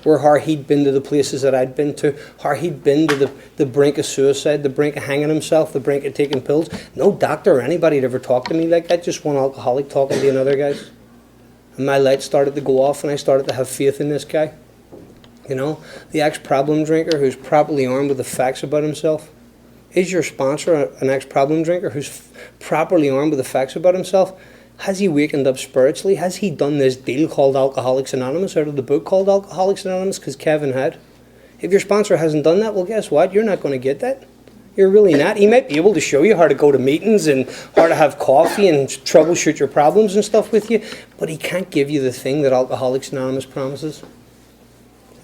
Where how he'd been to the places that I'd been to, how he'd been to the brink of suicide, the brink of hanging himself, the brink of taking pills. No doctor or anybody had ever talked to me like that, just one alcoholic talking to another, guys. And my light started to go off, and I started to have faith in this guy. You know, the ex-problem drinker who's properly armed with the facts about himself. Is your sponsor an ex-problem drinker who's properly armed with the facts about himself? Has he wakened up spiritually? Has he done this deal called Alcoholics Anonymous out of the book called Alcoholics Anonymous? Because Kevin had. If your sponsor hasn't done that, well, guess what? You're not going to get that. You're really not. He might be able to show you how to go to meetings and how to have coffee and troubleshoot your problems and stuff with you, but he can't give you the thing that Alcoholics Anonymous promises.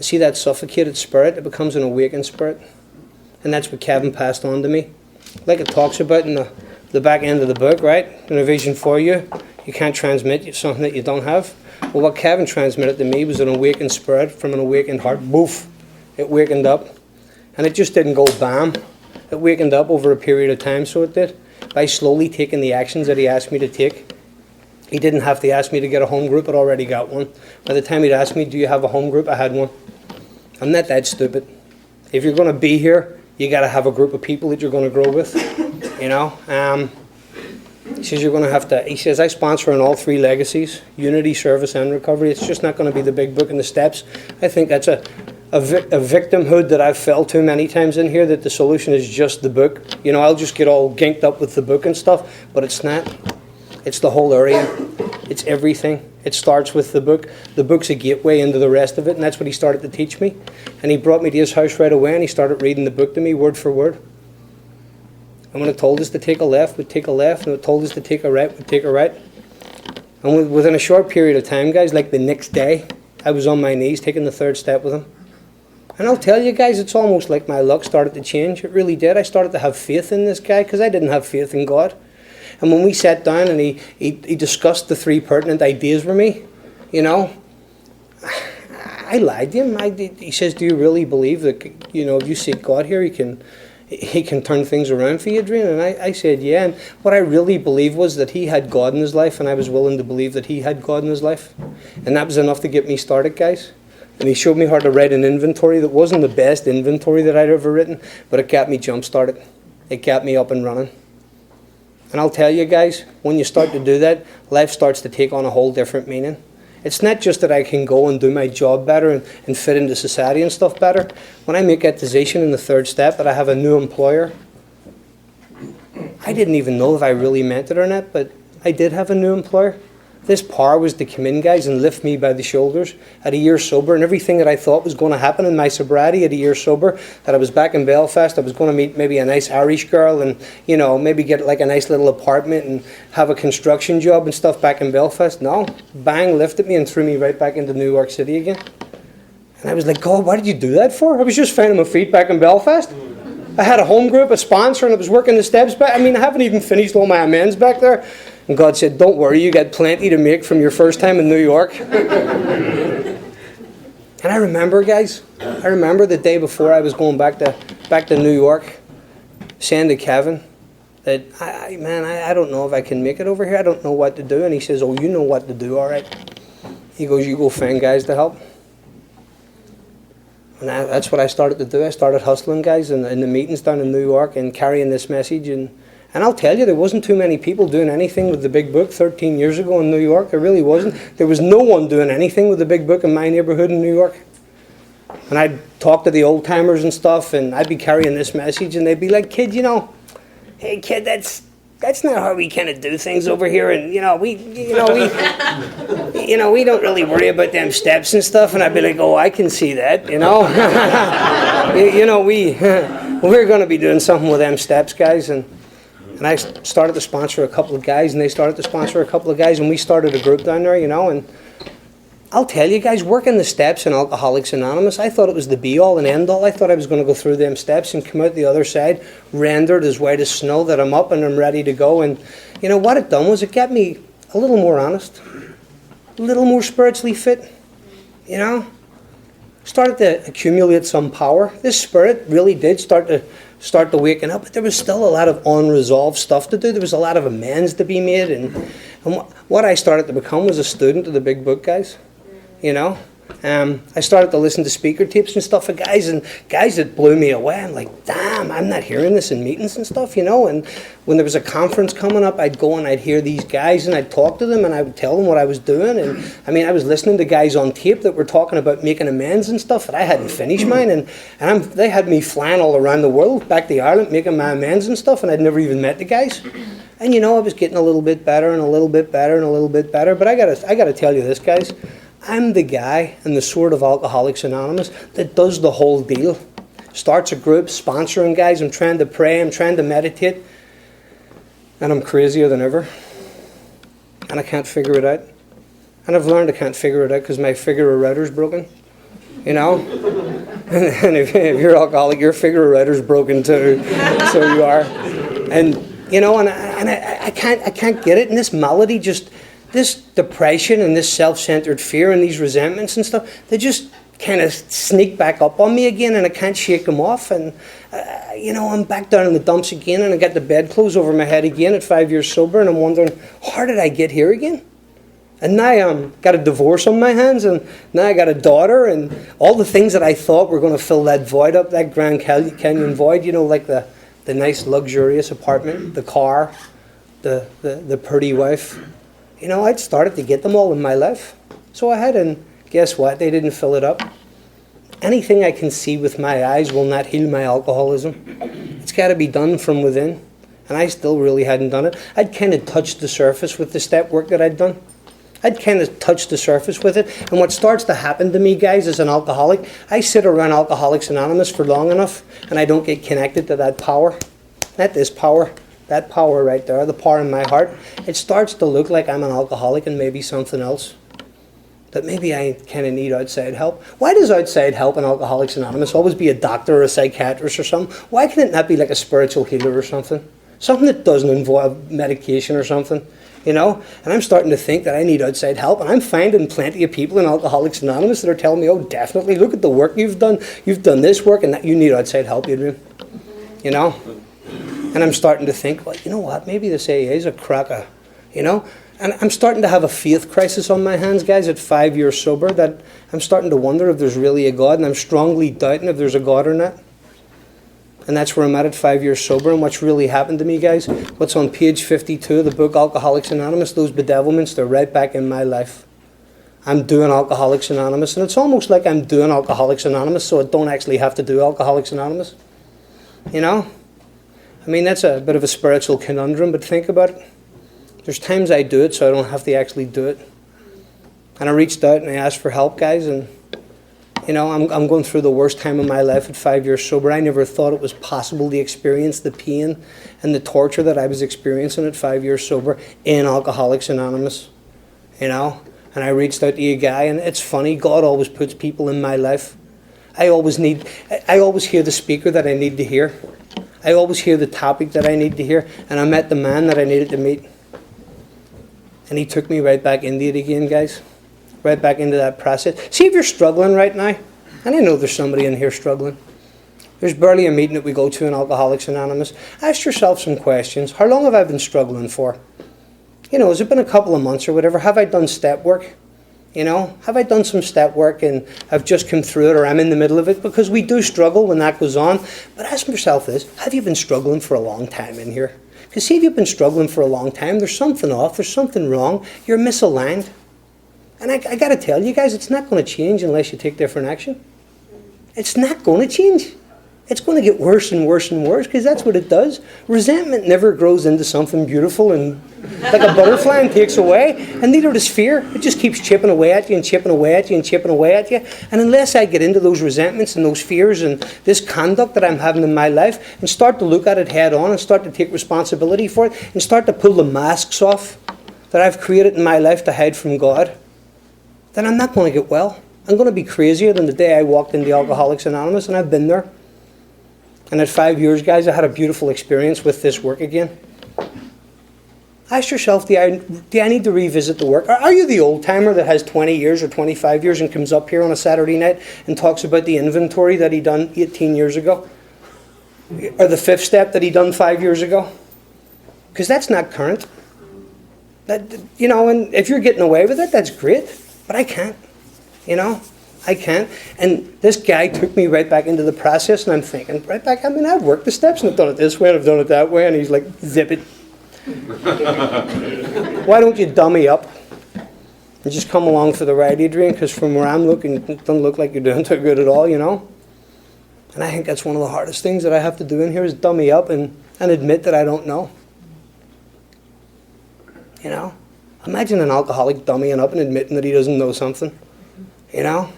See that suffocated spirit? It becomes an awakened spirit. And that's what Kevin passed on to me. Like it talks about in the back end of the book, right? In a vision for you. You can't transmit something that you don't have. Well, what Kevin transmitted to me was an awakened spirit from an awakened heart. Boof! It wakened up. And it just didn't go bam. It wakened up over a period of time, so it did. By slowly taking the actions that he asked me to take. He didn't have to ask me to get a home group. I'd already got one. By the time he'd asked me, do you have a home group? I had one. I'm not that stupid. If you're going to be here, you got to have a group of people that you're going to grow with. You know? He says, you're going to have to, he says, I sponsor on all 3 legacies, unity, service, and recovery. It's just not going to be the big book and the steps. I think that's a victimhood that I've fell to many times in here, that the solution is just the book. You know, I'll just get all ginked up with the book and stuff, but it's not. It's the whole area. It's everything. It starts with the book. The book's a gateway into the rest of it, and that's what he started to teach me. And he brought me to his house right away, and he started reading the book to me word for word. And when it told us to take a left, we'd take a left, and when it told us to take a right, we'd take a right. And within a short period of time, guys, like the next day, I was on my knees taking the 3rd step with him. And I'll tell you guys, it's almost like my luck started to change. It really did. I started to have faith in this guy because I didn't have faith in God. And when we sat down and he discussed the 3 pertinent ideas with me, you know, I lied to him. He says, do you really believe that, you know, if you seek God here, he can turn things around for you, Adrien? And I said, yeah. And what I really believed was that he had God in his life, and I was willing to believe that he had God in his life. And that was enough to get me started, guys. And he showed me how to write an inventory that wasn't the best inventory that I'd ever written, but it got me jump-started. It got me up and running. And I'll tell you guys, when you start to do that, life starts to take on a whole different meaning. It's not just that I can go and do my job better and fit into society and stuff better. When I make that decision in the 3rd step that I have a new employer, I didn't even know if I really meant it or not, but I did have a new employer. This power was to come in, guys, and lift me by the shoulders at a year sober, and everything that I thought was going to happen in my sobriety at a year sober, that I was back in Belfast, I was going to meet maybe a nice Irish girl and, you know, maybe get like a nice little apartment and have a construction job and stuff back in Belfast. No, bang, lifted me and threw me right back into New York City again. And I was like, God, why did you do that for? I was just finding my feet back in Belfast. I had a home group, a sponsor, and I was working the steps back. I mean, I haven't even finished all my amends back there. And God said, don't worry, you got plenty to make from your first time in New York. And I remember, guys, the day before I was going back to New York, saying to Kevin that, I don't know if I can make it over here. I don't know what to do. And he says, oh, you know what to do, all right. He goes, you go find guys to help. And that's what I started to do. I started hustling, guys, in the meetings down in New York and carrying this message. And I'll tell you, there wasn't too many people doing anything with the big book 13 years ago in New York. There really wasn't. There was no one doing anything with the big book in my neighborhood in New York. And I'd talk to the old timers and stuff, and I'd be carrying this message, and they'd be like, kid, hey kid, that's not how we kind of do things over here, and we don't really worry about them steps and stuff. And I'd be like, oh, I can see that, we're going to be doing something with them steps, guys. And I started to sponsor a couple of guys, and they started to sponsor a couple of guys, and we started a group down there, and I'll tell you guys, working the steps in Alcoholics Anonymous, I thought it was the be-all and end-all. I thought I was going to go through them steps and come out the other side, rendered as white as snow, that I'm up and I'm ready to go. And what it done was it got me a little more honest, a little more spiritually fit, Started to accumulate some power. This spirit really did start to waken up, but there was still a lot of unresolved stuff to do. There was a lot of amends to be made, and what I started to become was a student of the big book, guys. I started to listen to speaker tapes and stuff of guys that blew me away. I'm like, damn, I'm not hearing this in meetings and stuff, And when there was a conference coming up, I'd go and I'd hear these guys and I'd talk to them and I would tell them what I was doing. And I was listening to guys on tape that were talking about making amends and stuff, but I hadn't finished mine. And they had me flying all around the world, back to Ireland, making my amends and stuff, and I'd never even met the guys. And I was getting a little bit better and a little bit better and a little bit better. But I gotta tell you this, guys. I'm the guy in the sort of Alcoholics Anonymous that does the whole deal. Starts a group, sponsoring guys. I'm trying to pray. I'm trying to meditate. And I'm crazier than ever. And I can't figure it out. And I've learned I can't figure it out because my figure of router's broken. And if you're alcoholic, your figure of router's broken too. So you are. And, I can't get it. And this malady just... This depression and this self-centered fear and these resentments and stuff, they just kind of sneak back up on me again, and I can't shake them off. And, I'm back down in the dumps again, and I got the bedclothes over my head again at 5 years sober, and I'm wondering, how did I get here again? And now I'm got a divorce on my hands, and now I got a daughter, and all the things that I thought were going to fill that void up, that Grand Canyon void, you know, like the nice luxurious apartment, the car, the pretty wife. You know, I'd started to get them all in my life. So I had, and guess what? They didn't fill it up. Anything I can see with my eyes will not heal my alcoholism. It's got to be done from within. And I still really hadn't done it. I'd kind of touched the surface with the step work that I'd done. I'd kind of touched the surface with it. And what starts to happen to me, guys, as an alcoholic, I sit around Alcoholics Anonymous for long enough, and I don't get connected to that power. Not this power. That power right there, the power in my heart. It starts to look like I'm an alcoholic and maybe something else. That maybe I kind of need outside help. Why does outside help in Alcoholics Anonymous always be a doctor or a psychiatrist or something? Why can it not be like a spiritual healer or something? Something that doesn't involve medication or something, you know? And I'm starting to think that I need outside help. And I'm finding plenty of people in Alcoholics Anonymous that are telling me, oh, definitely, look at the work you've done. You've done this work and that you need outside help, Adrian. You know? And I'm starting to think, well, you know what? Maybe this AA is a cracker, you know? And I'm starting to have a faith crisis on my hands, guys, at 5 years sober, that I'm starting to wonder if there's really a God, and I'm strongly doubting if there's a God or not. And that's where I'm at 5 years sober, and what's really happened to me, guys, what's on page 52 of the book Alcoholics Anonymous, those bedevilments, they're right back in my life. I'm doing Alcoholics Anonymous, and it's almost like I'm doing Alcoholics Anonymous, so I don't actually have to do Alcoholics Anonymous. You know? I mean, that's a bit of a spiritual conundrum, but think about it. There's times I do it so I don't have to actually do it. And I reached out and I asked for help, guys, and, you know, I'm going through the worst time of my life at 5 years sober. I never thought it was possible to experience the pain and the torture that I was experiencing at 5 years sober in Alcoholics Anonymous, you know. And I reached out to a guy, and it's funny, God always puts people in my life. I always hear the speaker that I need to hear. I always hear the topic that I need to hear, and I met the man that I needed to meet. And he took me right back into it again, guys. Right back into that process. See if you're struggling right now. And I know there's somebody in here struggling. There's barely a meeting that we go to in Alcoholics Anonymous. Ask yourself some questions. How long have I been struggling for? You know, has it been a couple of months or whatever? Have I done step work? You know, have I done some step work and I've just come through it, or I'm in the middle of it? Because we do struggle when that goes on. But ask yourself this, have you been struggling for a long time in here? Because see if you've been struggling for a long time, there's something off, there's something wrong, you're misaligned. And I got to tell you guys, it's not going to change unless you take different action. It's not going to change. It's going to get worse and worse and worse, because that's what it does. Resentment never grows into something beautiful and like a butterfly and takes away. And neither does fear. It just keeps chipping away at you and chipping away at you and chipping away at you. And unless I get into those resentments and those fears and this conduct that I'm having in my life and start to look at it head on and start to take responsibility for it and start to pull the masks off that I've created in my life to hide from God, then I'm not going to get well. I'm going to be crazier than the day I walked into Alcoholics Anonymous, and I've been there. And at 5 years, guys, I had a beautiful experience with this work again. Ask yourself, do I need to revisit the work? Are you the old-timer that has 20 years or 25 years and comes up here on a Saturday night and talks about the inventory that he done 18 years ago? Or the fifth step that he done 5 years ago? Because that's not current. That, you know, and if you're getting away with it, that's great. But I can't, you know. I can't. And this guy took me right back into the process, and I'm thinking, right back, I mean, I've worked the steps, and I've done it this way, and I've done it that way, and he's like, zip it. Why don't you dummy up and just come along for the ride, Adrian? Because from where I'm looking, it doesn't look like you're doing too good at all, you know? And I think that's one of the hardest things that I have to do in here is dummy up and admit that I don't know. You know? Imagine an alcoholic dummying up and admitting that he doesn't know something, you know?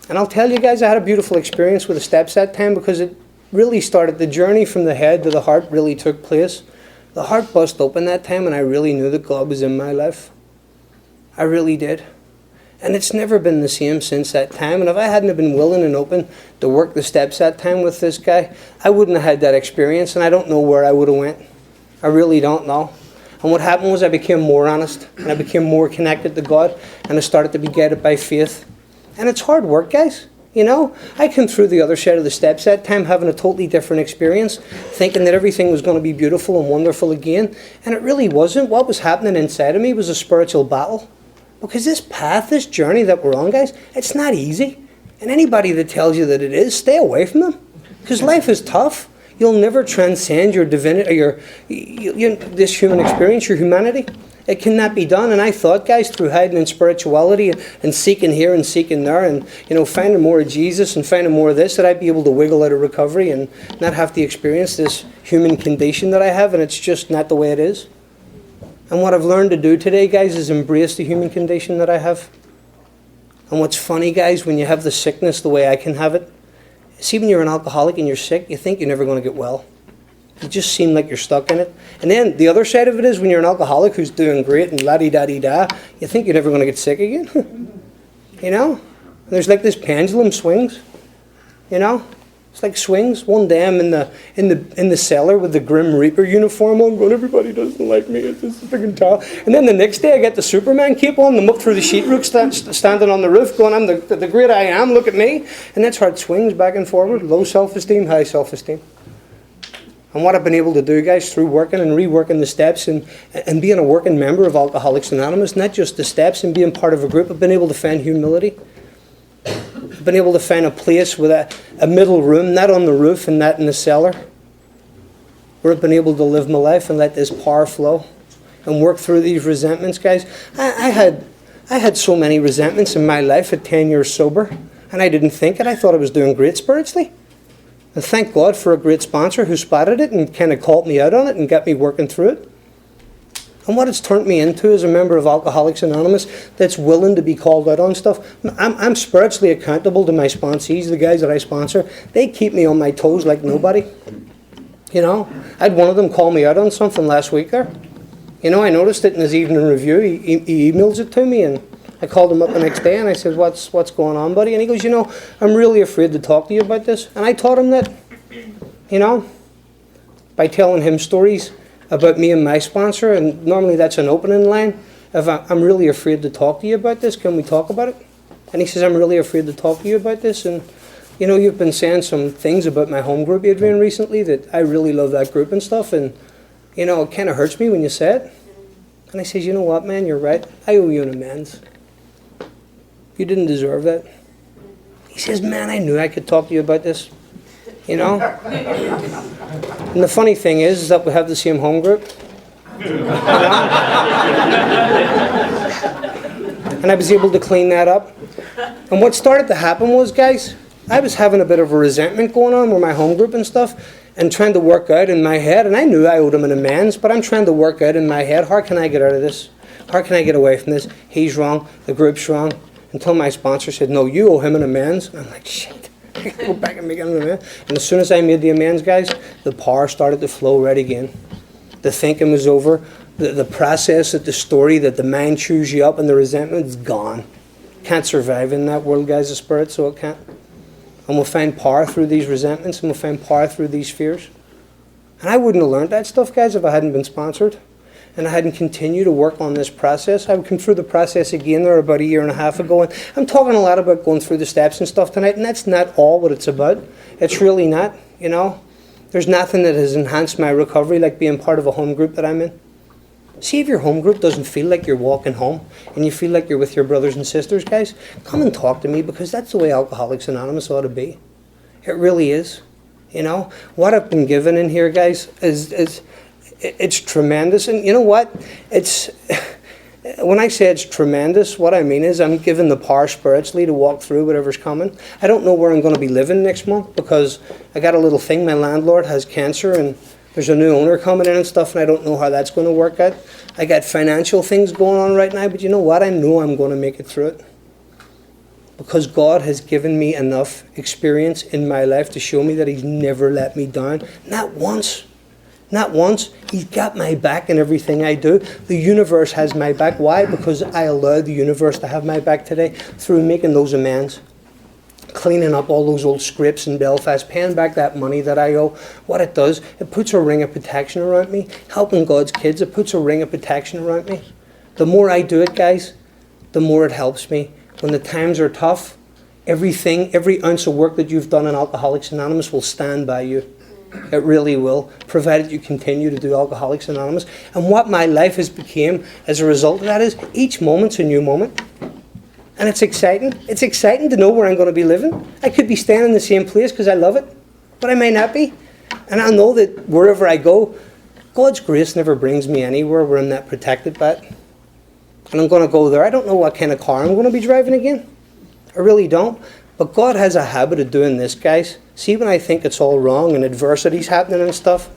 And I'll tell you guys, I had a beautiful experience with the steps that time, because it really started, the journey from the head to the heart really took place. The heart bust open that time, and I really knew that God was in my life. I really did. And it's never been the same since that time. And if I hadn't have been willing and open to work the steps that time with this guy, I wouldn't have had that experience, and I don't know where I would have went. I really don't know. And what happened was I became more honest, and I became more connected to God, and I started to be guided by faith. And it's hard work, guys. You know, I came through the other side of the steps that time having a totally different experience, thinking that everything was going to be beautiful and wonderful again, and it really wasn't. What was happening inside of me was a spiritual battle. Because this path, this journey that we're on, guys, it's not easy. And anybody that tells you that it is, stay away from them. Because life is tough. You'll never transcend your divinity, or this human experience, your humanity. It cannot be done. And I thought, guys, through hiding in spirituality and seeking here and seeking there and, finding more of Jesus and finding more of this, that I'd be able to wiggle out of recovery and not have to experience this human condition that I have. And it's just not the way it is. And what I've learned to do today, guys, is embrace the human condition that I have. And what's funny, guys, when you have the sickness the way I can have it, see, when you're an alcoholic and you're sick, you think you're never going to get well. You just seem like you're stuck in it. And then the other side of it is when you're an alcoholic who's doing great and la-di-da-di-da, you think you're never going to get sick again. There's like this pendulum swings. It's like swings. One day I'm in the cellar with the Grim Reaper uniform on, going, everybody doesn't like me. It's just a freaking towel. And then the next day I get the Superman cape on, I'm up through the sheetrock, standing on the roof, going, I'm the great I am. Look at me. And that's how it swings back and forward. Low self-esteem, high self-esteem. And what I've been able to do, guys, through working and reworking the steps and being a working member of Alcoholics Anonymous, not just the steps and being part of a group, I've been able to find humility. I've been able to find a place with a middle room, not on the roof and not in the cellar, where I've been able to live my life and let this power flow and work through these resentments, guys. I had so many resentments in my life at 10 years sober, and I didn't think it. I thought I was doing great spiritually. And thank God for a great sponsor who spotted it and kind of called me out on it and got me working through it. And what it's turned me into is a member of Alcoholics Anonymous that's willing to be called out on stuff. I'm spiritually accountable to my sponsees, the guys that I sponsor. They keep me on my toes like nobody. I had one of them call me out on something last week there. I noticed it in his evening review. He emails it to me, and I called him up the next day and I said, what's going on, buddy? And he goes, I'm really afraid to talk to you about this. And I taught him that, by telling him stories about me and my sponsor, and normally that's an opening line. If I'm really afraid to talk to you about this, can we talk about it? And he says, I'm really afraid to talk to you about this. And, you've been saying some things about my home group, Adrian, recently, that I really love that group and stuff. And, it kind of hurts me when you say it. And I says, you know what, man, you're right. I owe you an amends. You didn't deserve that. He says, man, I knew I could talk to you about this. And the funny thing is that we have the same home group. And I was able to clean that up. And what started to happen was, guys, I was having a bit of a resentment going on with my home group and stuff, and trying to work out in my head, and I knew I owed him an amends, but I'm trying to work out in my head, how can I get out of this? How can I get away from this? He's wrong, the group's wrong. Until my sponsor said, no, you owe him an amends. And I'm like, shit. I gotta go back and make an amends. And as soon as I made the amends, guys, the power started to flow right again. The thinking was over. The process, that the story, that the mind chews you up, and the resentment is gone. Can't survive in that world, guys, of spirit, so it can't. And we'll find power through these resentments, and we'll find power through these fears. And I wouldn't have learned that stuff, guys, if I hadn't been sponsored. And I hadn't continued to work on this process. I would come through the process again there about a year and a half ago. And I'm talking a lot about going through the steps and stuff tonight, and that's not all what it's about. It's really not, There's nothing that has enhanced my recovery like being part of a home group that I'm in. See, if your home group doesn't feel like you're walking home and you feel like you're with your brothers and sisters, guys, come and talk to me, because that's the way Alcoholics Anonymous ought to be. It really is. What I've been given in here, guys, is it's tremendous. And you know what? When I say it's tremendous, what I mean is I'm given the power spiritually to walk through whatever's coming. I don't know where I'm going to be living next month, because I got a little thing. My landlord has cancer, and there's a new owner coming in and stuff, and I don't know how that's going to work out. I got financial things going on right now, but you know what? I know I'm going to make it through it. Because God has given me enough experience in my life to show me that He's never let me down. Not once. Not once. He's got my back in everything I do. The universe has my back. Why? Because I allowed the universe to have my back today through making those amends. Cleaning up all those old scripts in Belfast, paying back that money that I owe. What it does, it puts a ring of protection around me. Helping God's kids, it puts a ring of protection around me. The more I do it, guys, the more it helps me. When the times are tough, everything, every ounce of work that you've done in Alcoholics Anonymous will stand by you. It really will, provided you continue to do Alcoholics Anonymous. And what my life has become as a result of that is each moment's a new moment. And it's exciting. It's exciting to know where I'm going to be living. I could be staying in the same place because I love it, but I may not be. And I know that wherever I go, God's grace never brings me anywhere where I'm not protected by it. And I'm going to go there. I don't know what kind of car I'm going to be driving again. I really don't. But God has a habit of doing this, guys. See, when I think it's all wrong and adversity's happening and stuff,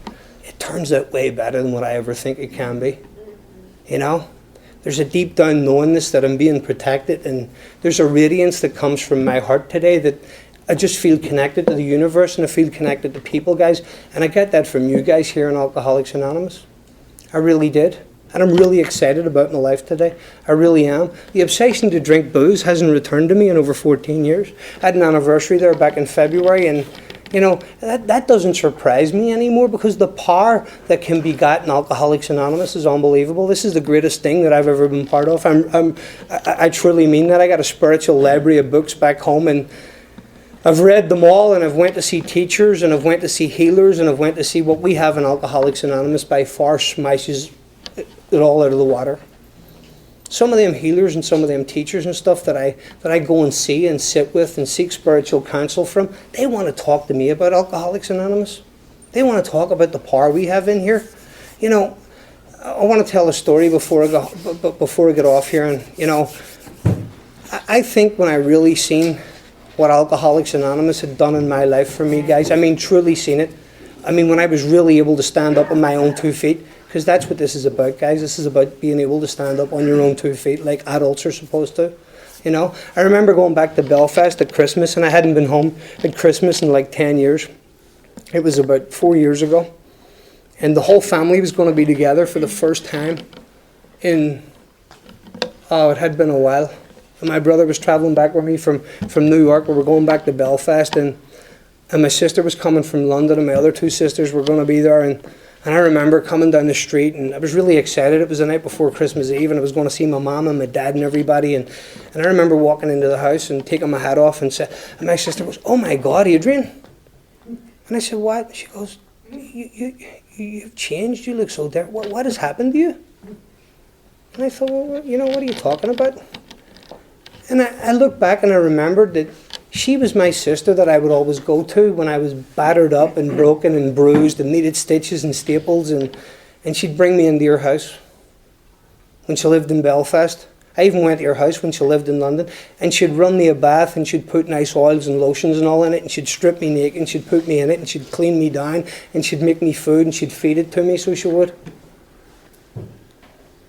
it turns out way better than what I ever think it can be. You know? There's a deep down knowingness that I'm being protected, and there's a radiance that comes from my heart today that I just feel connected to the universe and I feel connected to people, guys. And I get that from you guys here in Alcoholics Anonymous. I really did. And I'm really excited about my life today. I really am. The obsession to drink booze hasn't returned to me in over 14 years. I had an anniversary there back in February, and you know, that doesn't surprise me anymore because the power that can be got in Alcoholics Anonymous is unbelievable. This is the greatest thing that I've ever been part of. I truly mean that. I got a spiritual library of books back home, and I've read them all, and I've went to see teachers, and I've went to see healers, and I've went to see what we have in Alcoholics Anonymous by far smashes it all out of the water. Some of them healers and some of them teachers and stuff that I go and see and sit with and seek spiritual counsel from, they want to talk to me about Alcoholics Anonymous. They want to talk about the power we have in here. You know, I want to tell a story before I get off here. And you know, I think when I really seen what Alcoholics Anonymous had done in my life for me, guys, I mean, truly seen it. I mean, when I was really able to stand up on my own 2 feet. Because that's what this is about, guys. This is about being able to stand up on your own 2 feet like adults are supposed to. You know, I remember going back to Belfast at Christmas, and I hadn't been home at Christmas in like 10 years. It was about 4 years ago. And the whole family was going to be together for the first time in, it had been a while. And my brother was traveling back with me from New York. We were going back to Belfast, and my sister was coming from London, and my other two sisters were going to be there. And I remember coming down the street, and I was really excited. It was the night before Christmas Eve, and I was going to see my mom and my dad and everybody. And I remember walking into the house and taking my hat off, and my sister goes, "Oh my God, Adrian!" And I said, "What?" She goes, "You've changed. You look so different. What has happened to you?" And I thought, "Well, you know, what are you talking about?" And I looked back and I remembered that she was my sister that I would always go to when I was battered up and broken and bruised and needed stitches and staples, and she'd bring me into her house when she lived in Belfast. I even went to her house when she lived in London, and she'd run me a bath, and she'd put nice oils and lotions and all in it, and she'd strip me naked, and she'd put me in it, and she'd clean me down, and she'd make me food, and she'd feed it to me, so she would.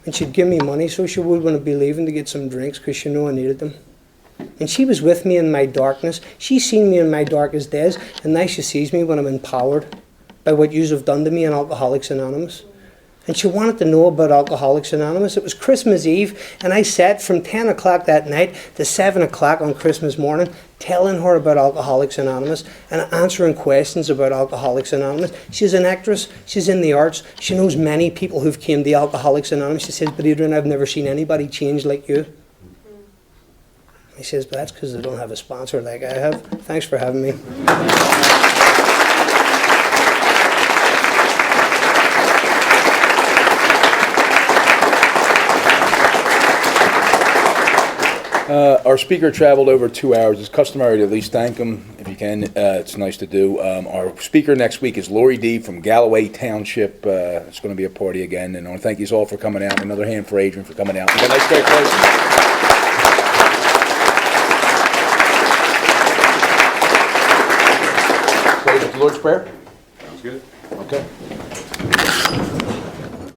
And she'd give me money, so she would, when I'd be leaving, to get some drinks, because she knew I needed them. And she was with me in my darkness. She's seen me in my darkest days, and now she sees me when I'm empowered by what yous have done to me in Alcoholics Anonymous. And she wanted to know about Alcoholics Anonymous. It was Christmas Eve, and I sat from 10 o'clock that night to 7 o'clock on Christmas morning telling her about Alcoholics Anonymous and answering questions about Alcoholics Anonymous. She's an actress. She's in the arts. She knows many people who've came to Alcoholics Anonymous. She says, "But Adrian, I've never seen anybody change like you." He says, "But that's because they don't have a sponsor like I have." Thanks for having me. Our speaker traveled over 2 hours. It's customary to at least thank him if you can. It's nice to do. Our speaker next week is Lori D. from Galloway Township. It's going to be a party again. And I want to thank you all for coming out. Another hand for Adrian for coming out. Have a nice, great place. Close with the Lord's Prayer. Sounds good. Okay.